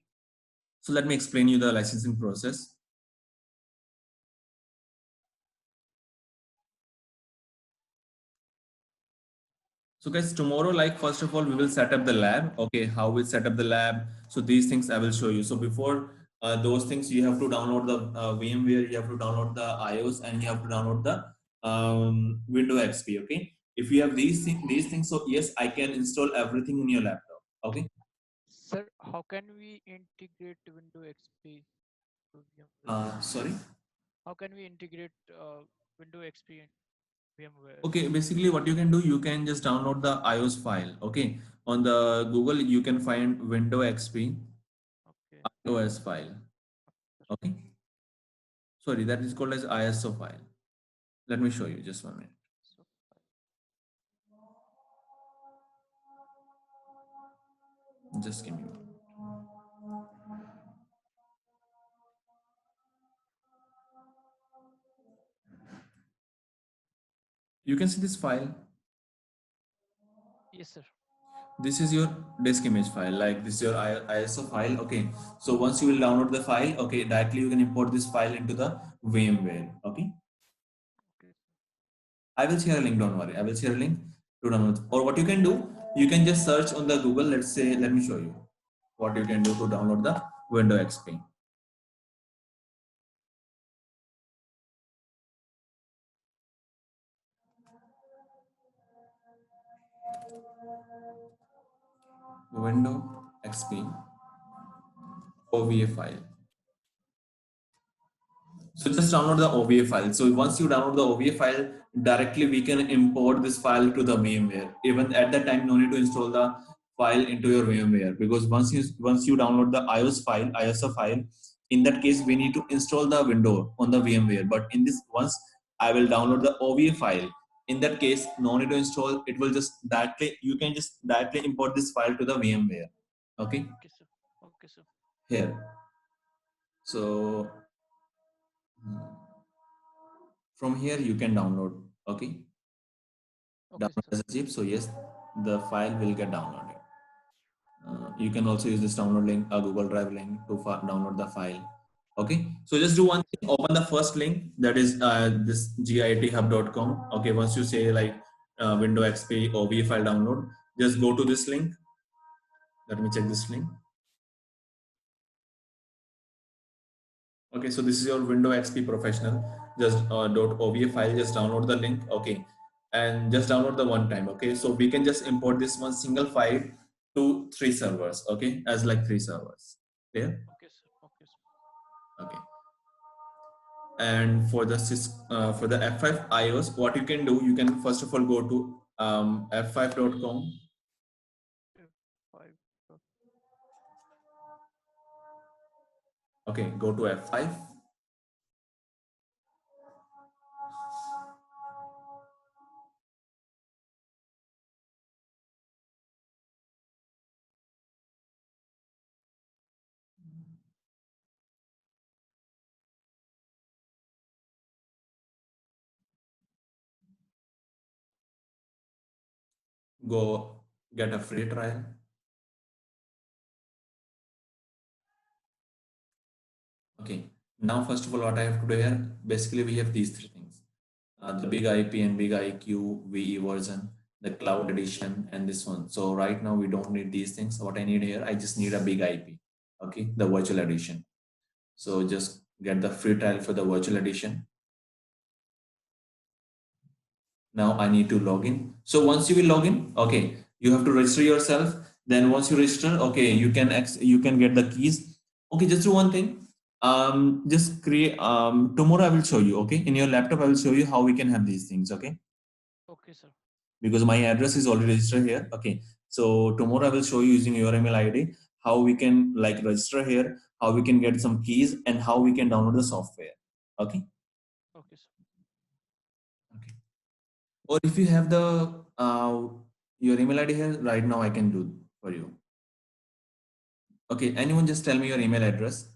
so let me explain you the licensing process. So guys, tomorrow, like first of all, we will set up the lab. Okay, how we set up the lab. So these things I will show you. So before those things, you have to download the VMware, you have to download the iOS, and you have to download the Windows XP. Okay, if you have these things, so yes, I can install everything in your laptop. Okay. Sir, how can we integrate Windows XP to VMware? Sorry. How can we integrate Windows XP in VMware? Okay, basically what you can do, you can just download the iOS file. Okay, on the Google, you can find Windows XP Okay. iOS file. Okay. Sorry, that is called as ISO file. Let me show you, just 1 minute. So, Just give me one. You can see this file. yes, sir. This is your disk image file. Like this is your ISO file. Okay. So once you will download the file, okay, directly you can import this file into the VMware. Okay. Okay. I will share a link. Don't worry. I will share a link to download. Or what you can do, you can just search on the Google. Let's say, let me show you what you can do to download the Windows XP. Windows XP OVA file. So just download the OVA file. So once you download the OVA file, directly we can import this file to the VMware. Even at that time, no need to install the file into your VMware, because once you download the iOS file, ISO file, in that case we need to install the window on the VMware. But in this, once I will download the OVA file, In that case, no need to install. It will just directly, you can just directly import this file to the VMware. Okay, Okay, sir. Okay, sir. here. So from here you can download. Okay, Okay, download sir. as a zip. So yes, the file will get downloaded. You can also use this download link, a Google Drive link to download the file. Okay, so just do one Okay, thing, open the first link, that is this github.com. Okay, once you say like window XP or V file download, just go to this link. Let me check this link. Okay, so this is your window XP professional. Just .ova file, just download the link. Okay, and just download the one time. Okay, so we can just import this one single file to 3 servers. Okay, as like 3 servers. Clear? okay, sir. Okay, sir. Okay. And for the for the F5 iOS, what you can do, you can first of all go to f5.com. Yeah, five. Okay, go to F5. Go get a free trial. Okay, now first of all, what I have to do here, basically we have these 3 things. The big IP and big IQ VE version, the cloud edition, and this one. So right now we don't need these things. What I need here, I just need a big IP. Okay, the virtual edition. So just get the free trial for the virtual edition. Now I need to log in. So once you will log in, okay, you have to register yourself. Then once you register, okay, you can get the keys. Okay, just do one thing. Just create. Tomorrow I will show you. Okay, in your laptop I will show you how we can have these things. Okay, Okay, sir. because my address is already registered here. Okay, so tomorrow I will show you using your email ID how we can like register here, how we can get some keys, and how we can download the software. Okay. Okay, sir. Okay. Or if you have the your email ID here right now, I can do for you. Okay, anyone just tell me your email address.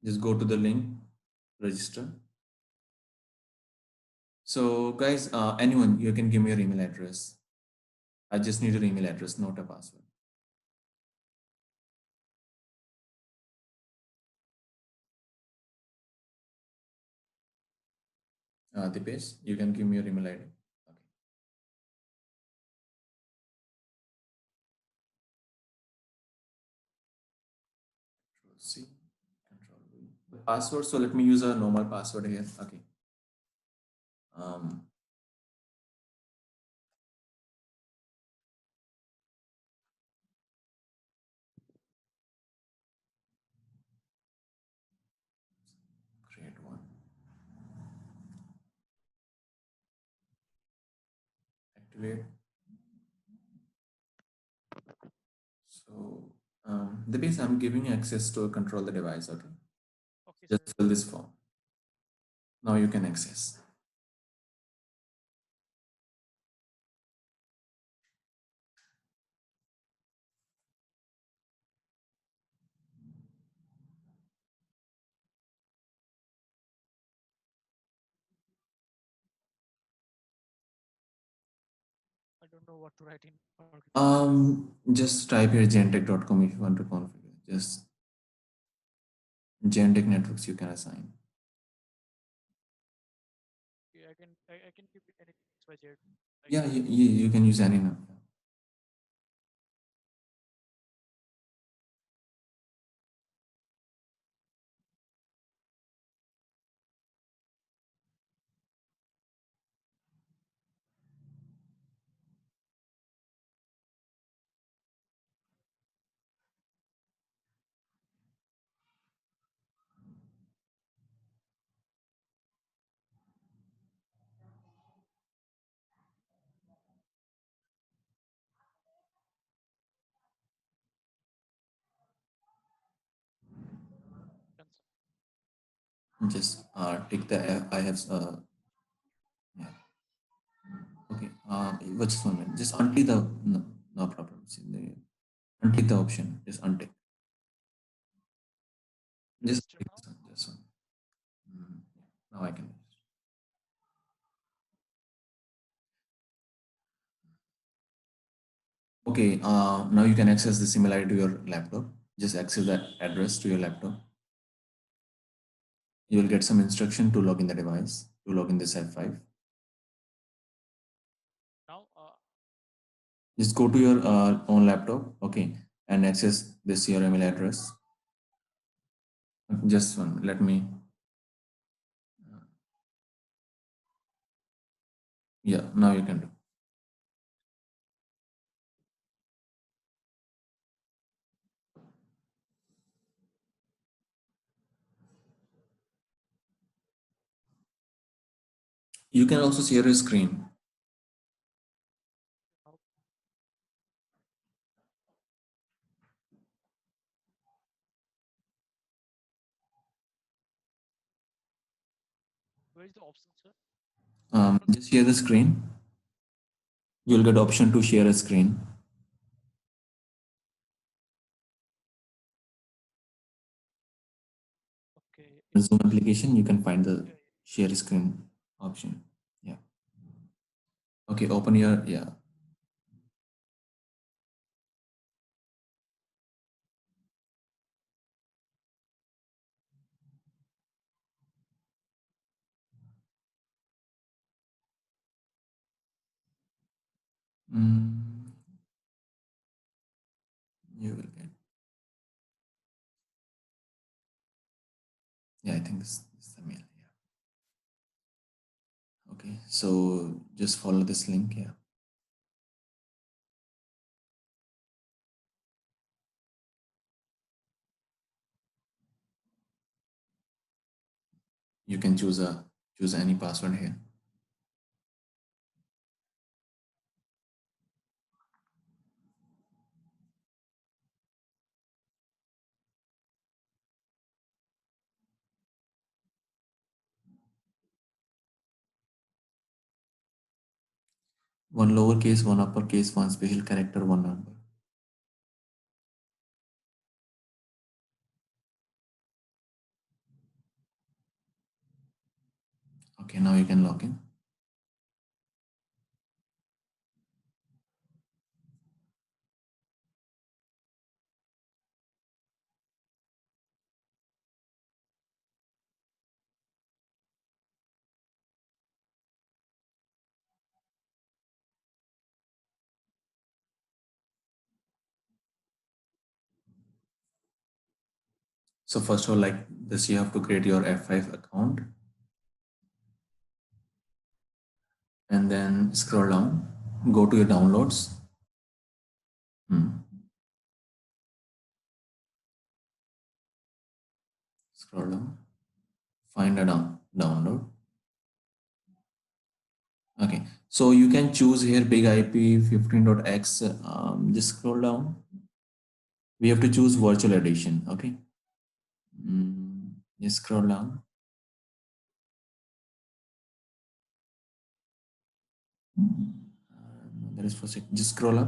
Just go to the link, register. So guys, anyone, you can give me your email address. I just need your email address, not a password. Dipesh, you can give me your email ID. Okay. Control C, Control V. The password. So let me use a normal password here. Okay. Um, Create one. Activate. So the base I'm giving you access to control the device. Okay. Okay, sir. Just fill this form. Now you can access. I don't know what to write in. Just type here gentech.com if you want to configure. Just Gentech networks you can assign. Okay, I can give it anything XYZ. Like, Yeah, you can use any number. Just take the I have yeah. Okay. Just 1 minute. Just untick the no, no problem. See, untick the option. Just untick. Just Register untick now. this one. Just one. Mm, now I can. Okay. Now you can access the similarity to your laptop. Just access that address to your laptop. You will get some instruction to log in the device, to log in this F5. Now, Just go to your own laptop, okay, and access this your email address. Just one, let me, yeah, now you can do. You can also share your screen. how, where is the option, sir? Just share the screen. You'll get option to share a screen. Okay. In Zoom application, you can find the Yeah, share screen option. Yeah. Okay, open your, yeah. Mm, you will get, yeah, I think this is the mail. Yeah. Okay, so just follow this link. Yeah. You can choose any password here. One lowercase, one uppercase, one special character, one number. Okay, now you can log in. So first of all, like this, you have to create your F5 account and then scroll down, go to your downloads. Scroll down, find a download. Okay, so you can choose here big IP 15.x. Just scroll down. We have to choose virtual edition. Okay, just scroll down. That is for sec. Just scroll up.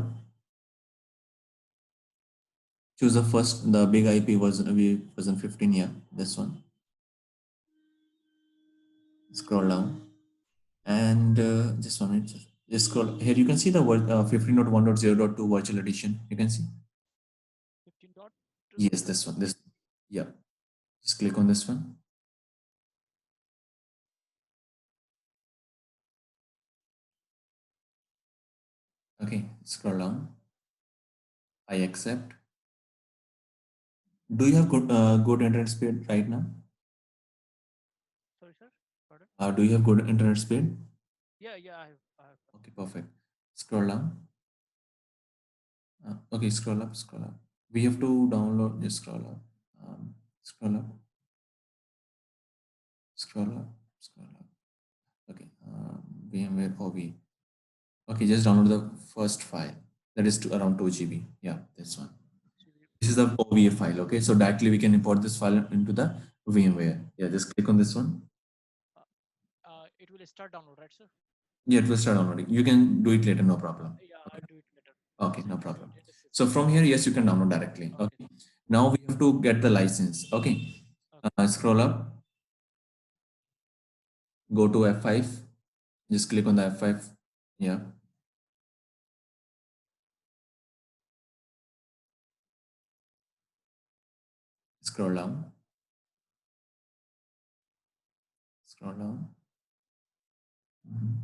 Choose the first, the big IP version 15. Yeah, this one. Scroll down and just 1 minute. Just scroll here. You can see the word 15.1.0.2 virtual edition. You can see. 15.2. Yes, this one. This. Yeah. Just click on this one. Okay. Scroll down. I accept. Do you have good internet speed right now? Sorry, sir. Pardon. Do you have good internet speed? Yeah, yeah, I have. Okay, perfect. Scroll down. Okay, scroll up. Scroll up. We have to download. Just scroll up. Scroll up. Scroll up. Scroll up. Okay. VMware OV. Okay, just download the first file. That is around 2 GB. Yeah, this one. This is the OVA file. Okay, so directly we can import this file into the VMware. Yeah, just click on this one. It will start download, right, sir? Yeah, it will start downloading. You can do it later, no problem. Yeah, Okay, I'll do it later. okay, So no it is problem. in the system. So from here, yes, you can download directly. Okay. Okay. Now we have to get the license. Okay. Okay. Scroll up, go to F5. Just click on the F5. Yeah. Scroll down. Scroll down. Mhm.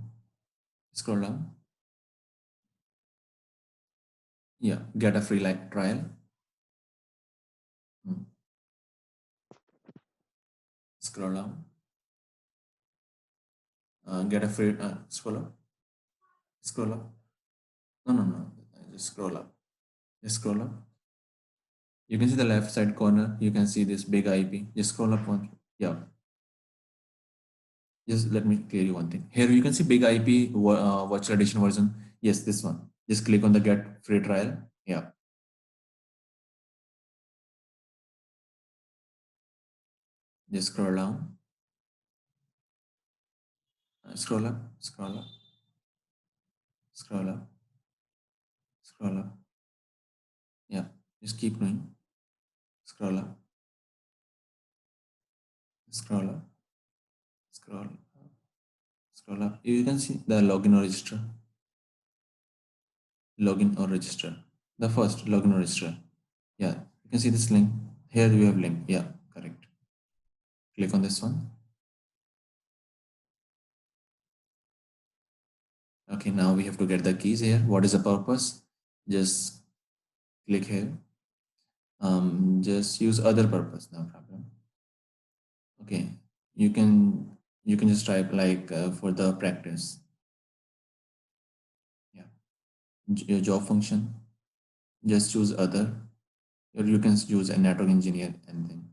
Scroll down. Yeah. Get a free trial. Mm. Scroll down. Get a free. Scroll up. Scroll up. No, no, no. Just scroll up. Just scroll up. You can see the left side corner. You can see this big IP. Just scroll up one. Yeah. Just let me clear you one thing. Here you can see big IP virtual edition version. Yes, this one. Just click on the get free trial. Yeah. Just scroll down. Scroll up. Scroll up. Scroll up. Scroll up. Yeah. Just keep going. Scroll up. Scroll up. Scroll up. Scroll up. You can see the login or register. Login or register. The first login or register. Yeah. You can see this link. Here you have link. Yeah. Correct. Click on this one. Okay, now we have to get the keys here. What is the purpose? Just click here. Just use other purpose, no problem. Okay, you can just type like for the practice. Yeah, your job function. Just choose other, or you can choose a network engineer and then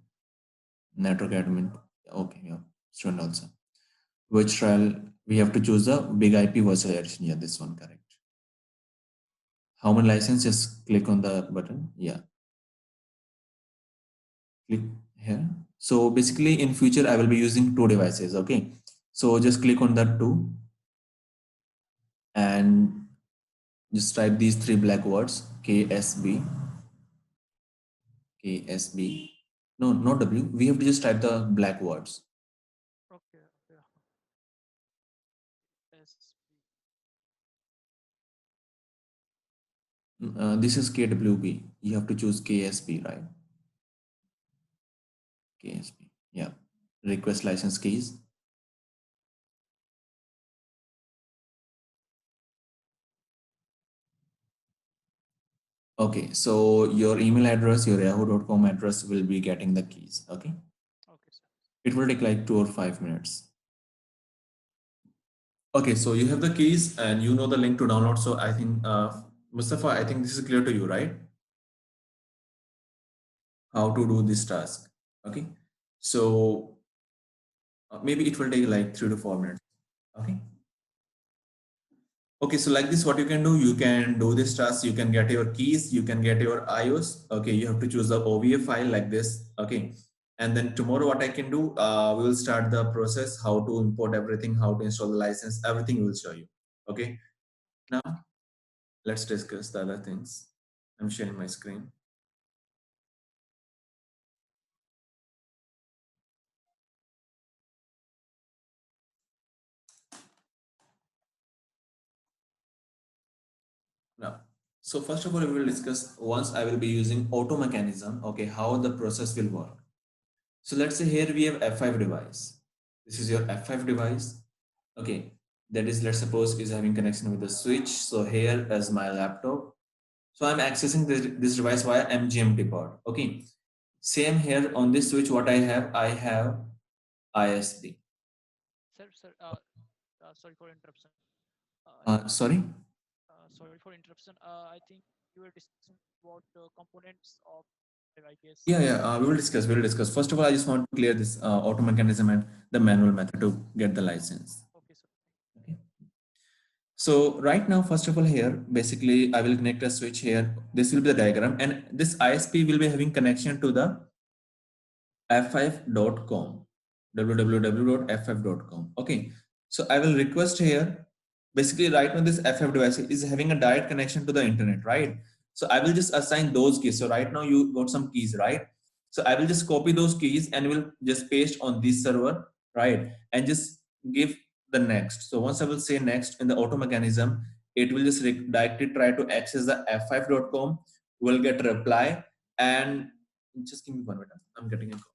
network admin. Okay, yeah, student also. Which trial we have to choose the big IP virtual edition. Yeah, this one correct. How many license? Just click on the button. Yeah, click here. So basically in future I will be using two devices. Okay, so just click on that two and just type these three black words KSB. KSB. No, not W. We have to just type the black words. Okay. Okay. Yes. This is KWB. You have to choose KSB, right? KSB. Yeah. Request license keys. Okay, so your email address, your yahoo.com address will be getting the keys. Okay. Okay, sir. It will take like 2 or 5 minutes. Okay, so you have the keys and you know the link to download. So I think, Mustafa, I think this is clear to you, right? How to do this task. Okay. So maybe it will take like 3 to 4 minutes. Okay. Okay, so like this, what you can do, you can do this task, you can get your keys, you can get your iOS. Okay, you have to choose the OVA file like this. Okay. And then tomorrow what I can do, we will start the process, how to import everything, how to install the license, everything we will show you. Okay. Now let's discuss the other things. I'm sharing my screen. Now, so first of all, we will discuss once I will be using auto mechanism, okay, how the process will work. So let's say here we have F5 device. This is your F5 device. Okay, that is, let's suppose is having connection with the switch. So here is my laptop. So I'm accessing this device via MGMT port. Okay, same here on this switch. What I have ISP. Sir, sorry for interruption. Sorry. Sorry for interruption. I think you were discussing about the components of, I guess. Yeah. We will discuss. We will discuss. First of all, I just want to clear this auto mechanism and the manual method to get the license. Okay, sir. Okay. So right now, first of all, here basically I will connect a switch here. This will be the diagram, and this ISP will be having connection to the f5.com, www.f5.com. Okay, so I will request here. Basically, right now this F5 device is having a direct connection to the internet, right? So I will just assign those keys. So right now you got some keys, right? So I will just copy those keys and will just paste on this server, right? And just give the next. So once I will say next in the auto mechanism, it will just directly try to access the f5.com, will get a reply, and just give me 1 minute. I'm getting a call.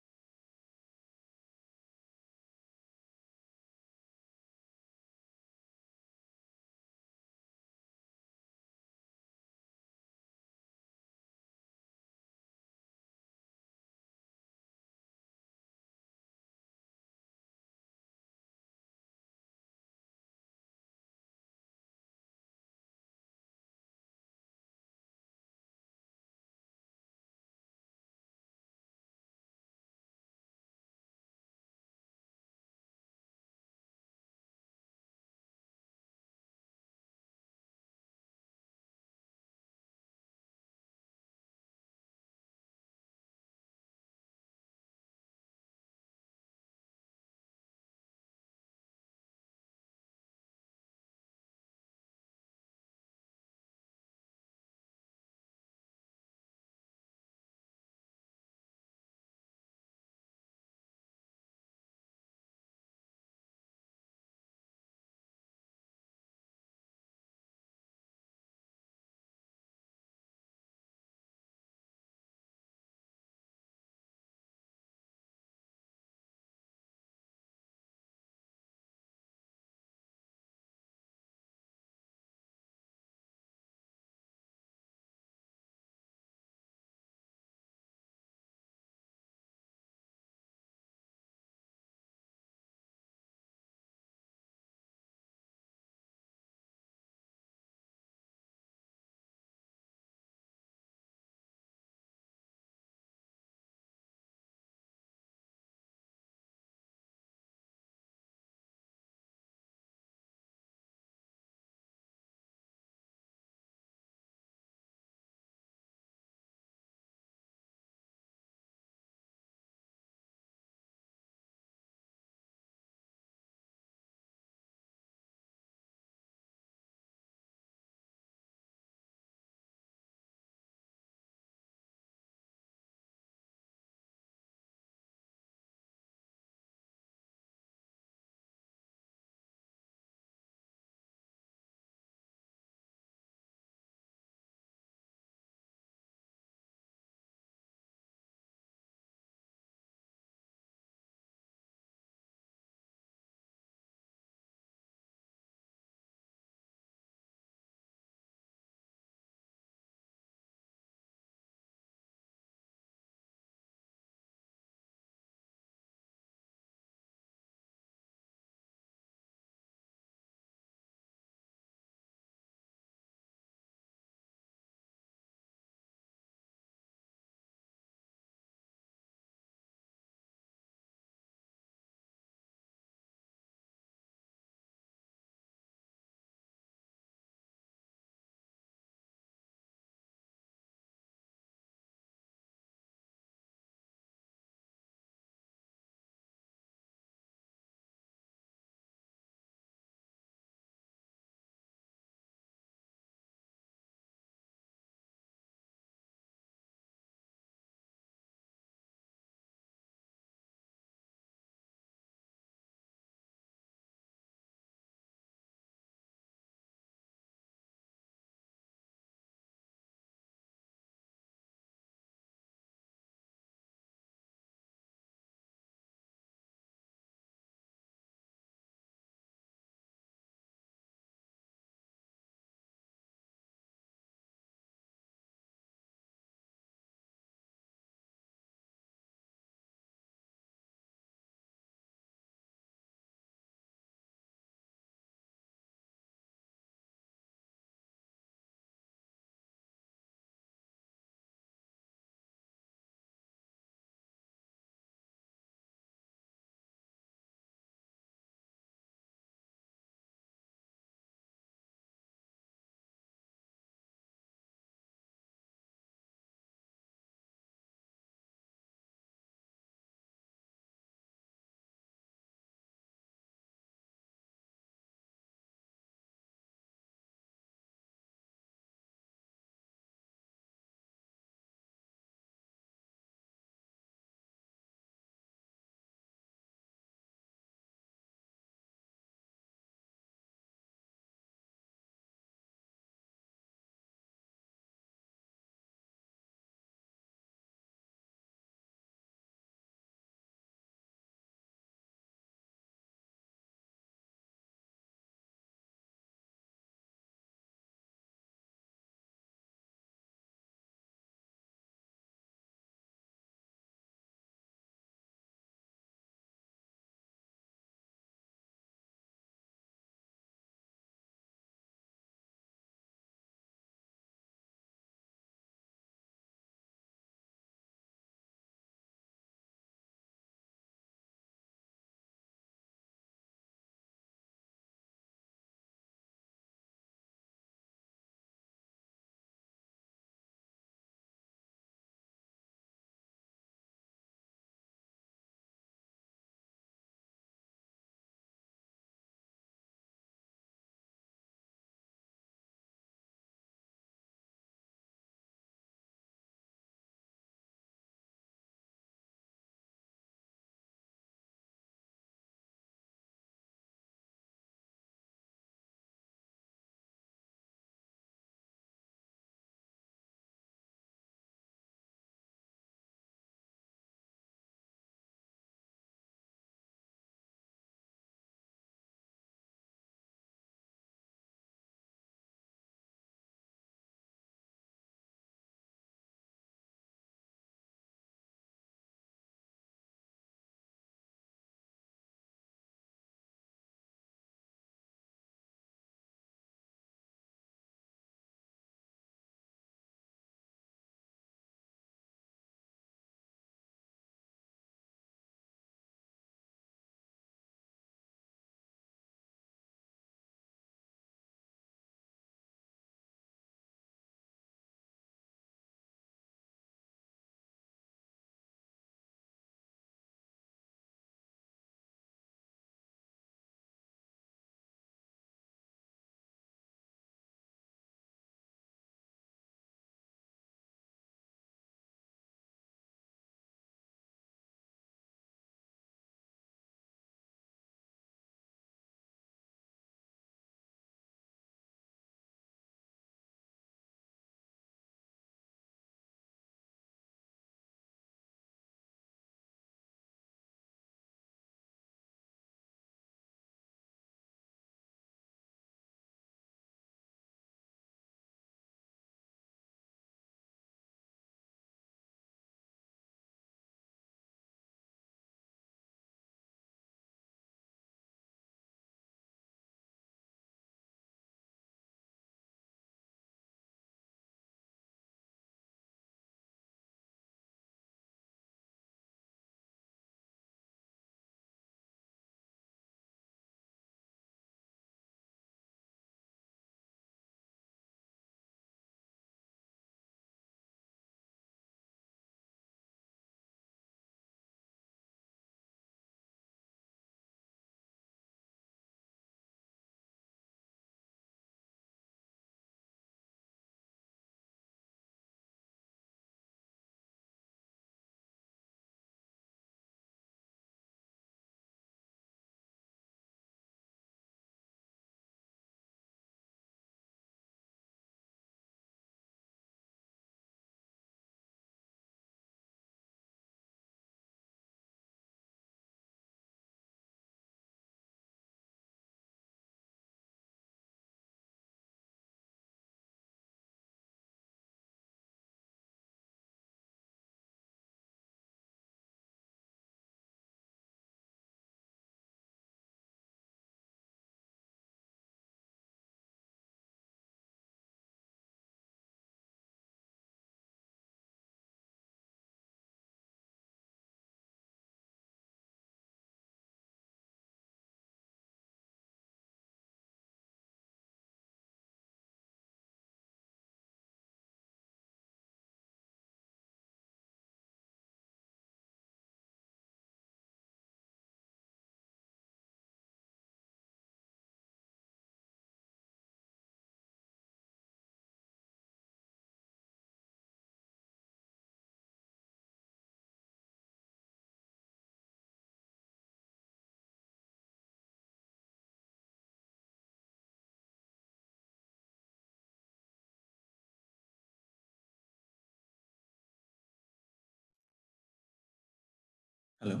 Hello.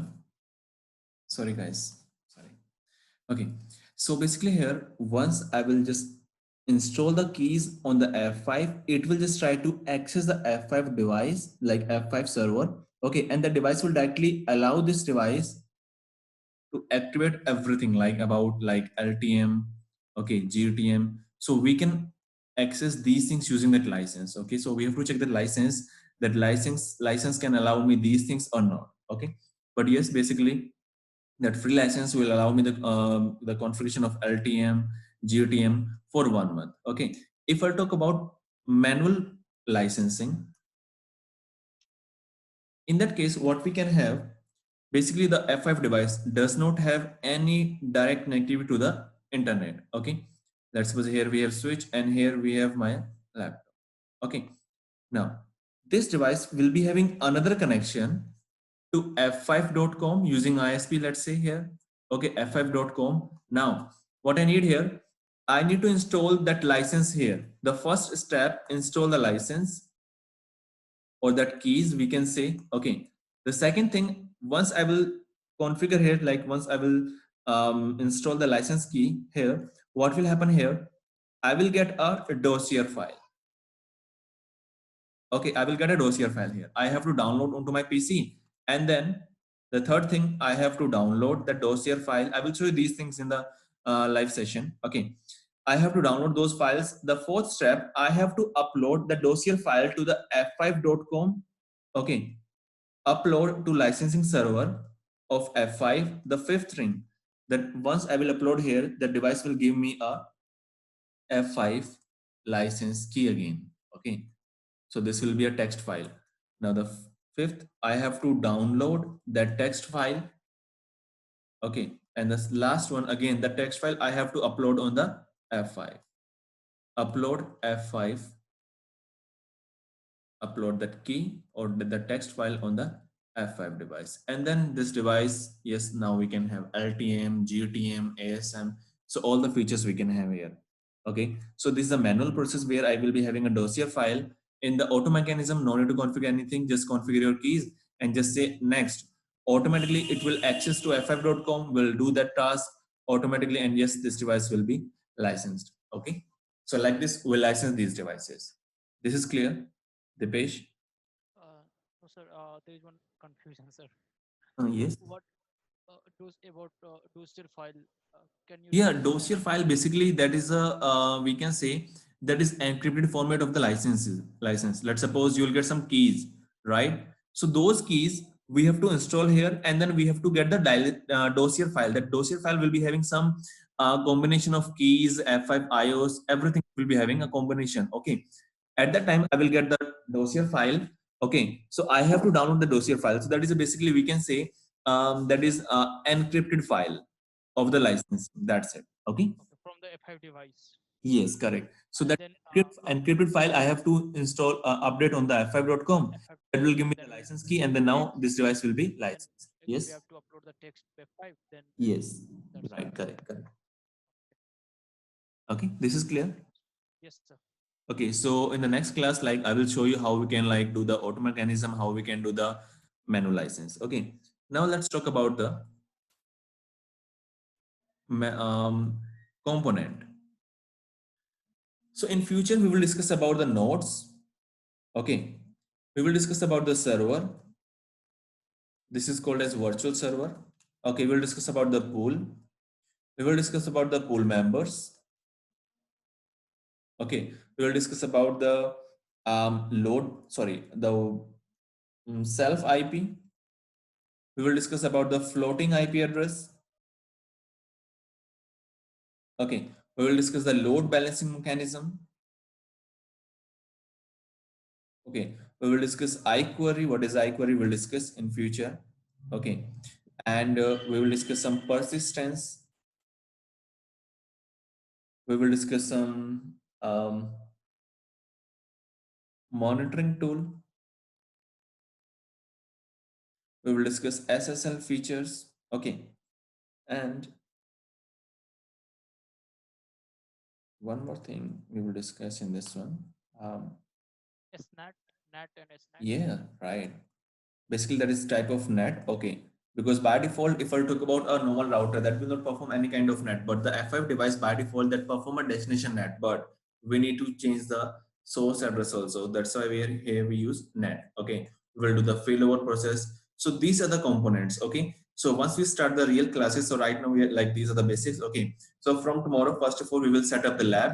Sorry, guys. Sorry. Okay. So basically here, once I will just install the keys on the F5, it will just try to access the F5 device, like F5 server. Okay. And the device will directly allow this device to activate everything like about like LTM, okay, GTM. So we can access these things using that license. Okay. So we have to check the license, that license can allow me these things or not. Okay. But yes, basically that free license will allow me the configuration of LTM, GTM for 1 month. Okay. If I talk about manual licensing, in that case, what we can have, basically the F5 device does not have any direct connectivity to the internet. Okay. Let's suppose here we have switch and here we have my laptop. Okay. Now, this device will be having another connection to f5.com using ISP, let's say here. Okay, f5.com. Now, what I need here, I need to install that license here. The first step, install the license or that keys, we can say. Okay. The second thing, once I will configure here, like once I will install the license key here, what will happen here? I will get a dossier file. Okay, I will get a dossier file here. I have to download onto my PC. And then the third thing, I have to download the dossier file. I will show you these things in the live session. Okay, I have to download those files. The fourth step, I have to upload the dossier file to the f5.com. Okay, upload to licensing server of F5. The fifth thing, that once I will upload here, the device will give me a F5 license key again. Okay, so this will be a text file. Now the fifth, I have to download that text file. Okay, and the last one, again the text file I have to upload on the F5. Upload F5, upload that key or the text file on the F5 device. And then this device, yes, now we can have LTM, GTM, ASM. So all the features we can have here. Okay, so this is a manual process where I will be having a dossier file. In the auto mechanism, no need to configure anything, just configure your keys and just say next. Automatically it will access to f5.com, will do that task automatically, and yes, this device will be licensed. Okay, so like this we'll license these devices. This is clear, Dipesh? No, sir. There is one confusion, sir. Yes. What does about dossier file? Can you Yeah, specify that? dossier file, basically that is a we can say that is encrypted format of the license. Let's suppose you'll get some keys, right? So those keys we have to install here, and then we have to get the dossier file. That dossier file will be having some combination of keys, F5 iOS, everything will be having a combination. Okay, at that time I will get the dossier file. Okay, so I have to download the dossier file. So that is basically we can say that is encrypted file of the license. That's it. Okay. Okay, from the F5 device, Yes, correct. So and that then encrypted file I have to install update on the f5.com. F5, That will give me the then license key, and then now this device will be then licensed. again we Yes. have to upload the text to F5. Then Yes. that's it. Right. Correct. Correct. Okay. This is clear. Yes, sir. Okay. So in the next class, like I will show you how we can like do the auto mechanism, how we can do the manual license. Okay. Now let's talk about the component. So in future we will discuss about the nodes. Okay. We will discuss about the server. This is called as virtual server. Okay, we'll discuss about the pool. We will discuss about the pool members. Okay, we will discuss about the self IP. We will discuss about the floating IP address. Okay, we will discuss the load balancing mechanism. Okay, we will discuss iQuery. What is iQuery? We'll discuss in future. Okay, and we will discuss some persistence. We will discuss some monitoring tool. We will discuss SSL features. Okay, and one more thing we will discuss in this one. Um, SNAT, NAT, and SNAT. yeah, right. Basically, that is type of net. Okay, Because by default, if I talk about a normal router, that will not perform any kind of net, but the F5 device by default that perform a destination net, but we need to change the source address also. That's why we are here, we use net. Okay, we will do the failover process. So these are the components. Okay, so once we start the real classes, so right now we are like, these are the basics. Okay, so from tomorrow, first of all, we will set up the lab.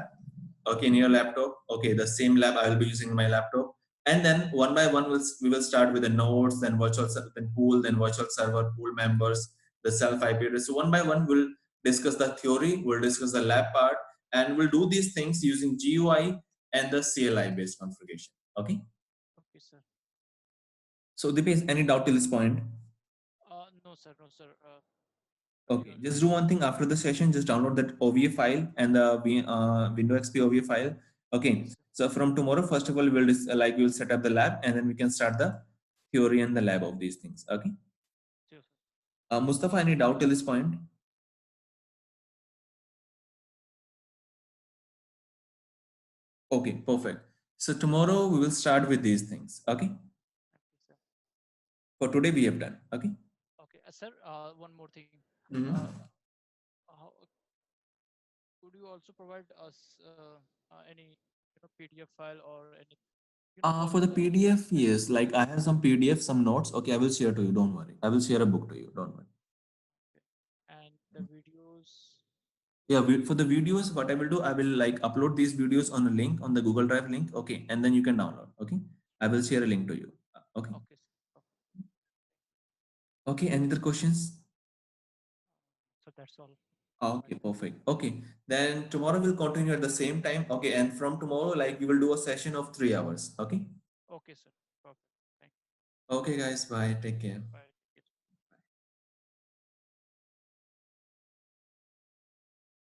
Okay, in your laptop. Okay, the same lab I will be using in my laptop. And then one by one, we will start with the nodes, then then pool, then virtual server, pool members, the self IP address. So one by one, we'll discuss the theory, we'll discuss the lab part, and we'll do these things using GUI and the CLI based configuration. Okay. Okay, sir. So Dipesh, any doubt till this point? No, sir. No, sir. Okay, Particularly. just do one thing after the session, just download that OVA file and the Windows XP OVA file. Okay, Yes, sir. so from tomorrow, first of all, we'll set up the lab and then we can start the theory and the lab of these things. Okay. Sure, sir. Mustafa, any doubt till this point? Okay, perfect. So tomorrow we will start with these things. Okay. Okay, sir. For today we have done. Okay. Okay, sir. One more thing. Mhm. How, could you also provide us any PDF file or any for For the the PDF, yes, like I have some PDF, some notes. Okay, I will share to you. Don't worry. I will share a book to you. Don't worry. and the videos? Yeah, for the videos, what I will do, I will like upload these videos on a link on the Google Drive link. Okay, and then you can download. Okay, I will share a link to you. Okay. Okay, sir. Okay. Okay. Any other questions? So that's all. Okay, perfect. Okay, then tomorrow we'll continue at the same time. Okay, and from tomorrow, like we will do a session of 3 hours. Okay. Okay, sir. Perfect. Thank you. Okay, guys. Bye. Take care. Bye.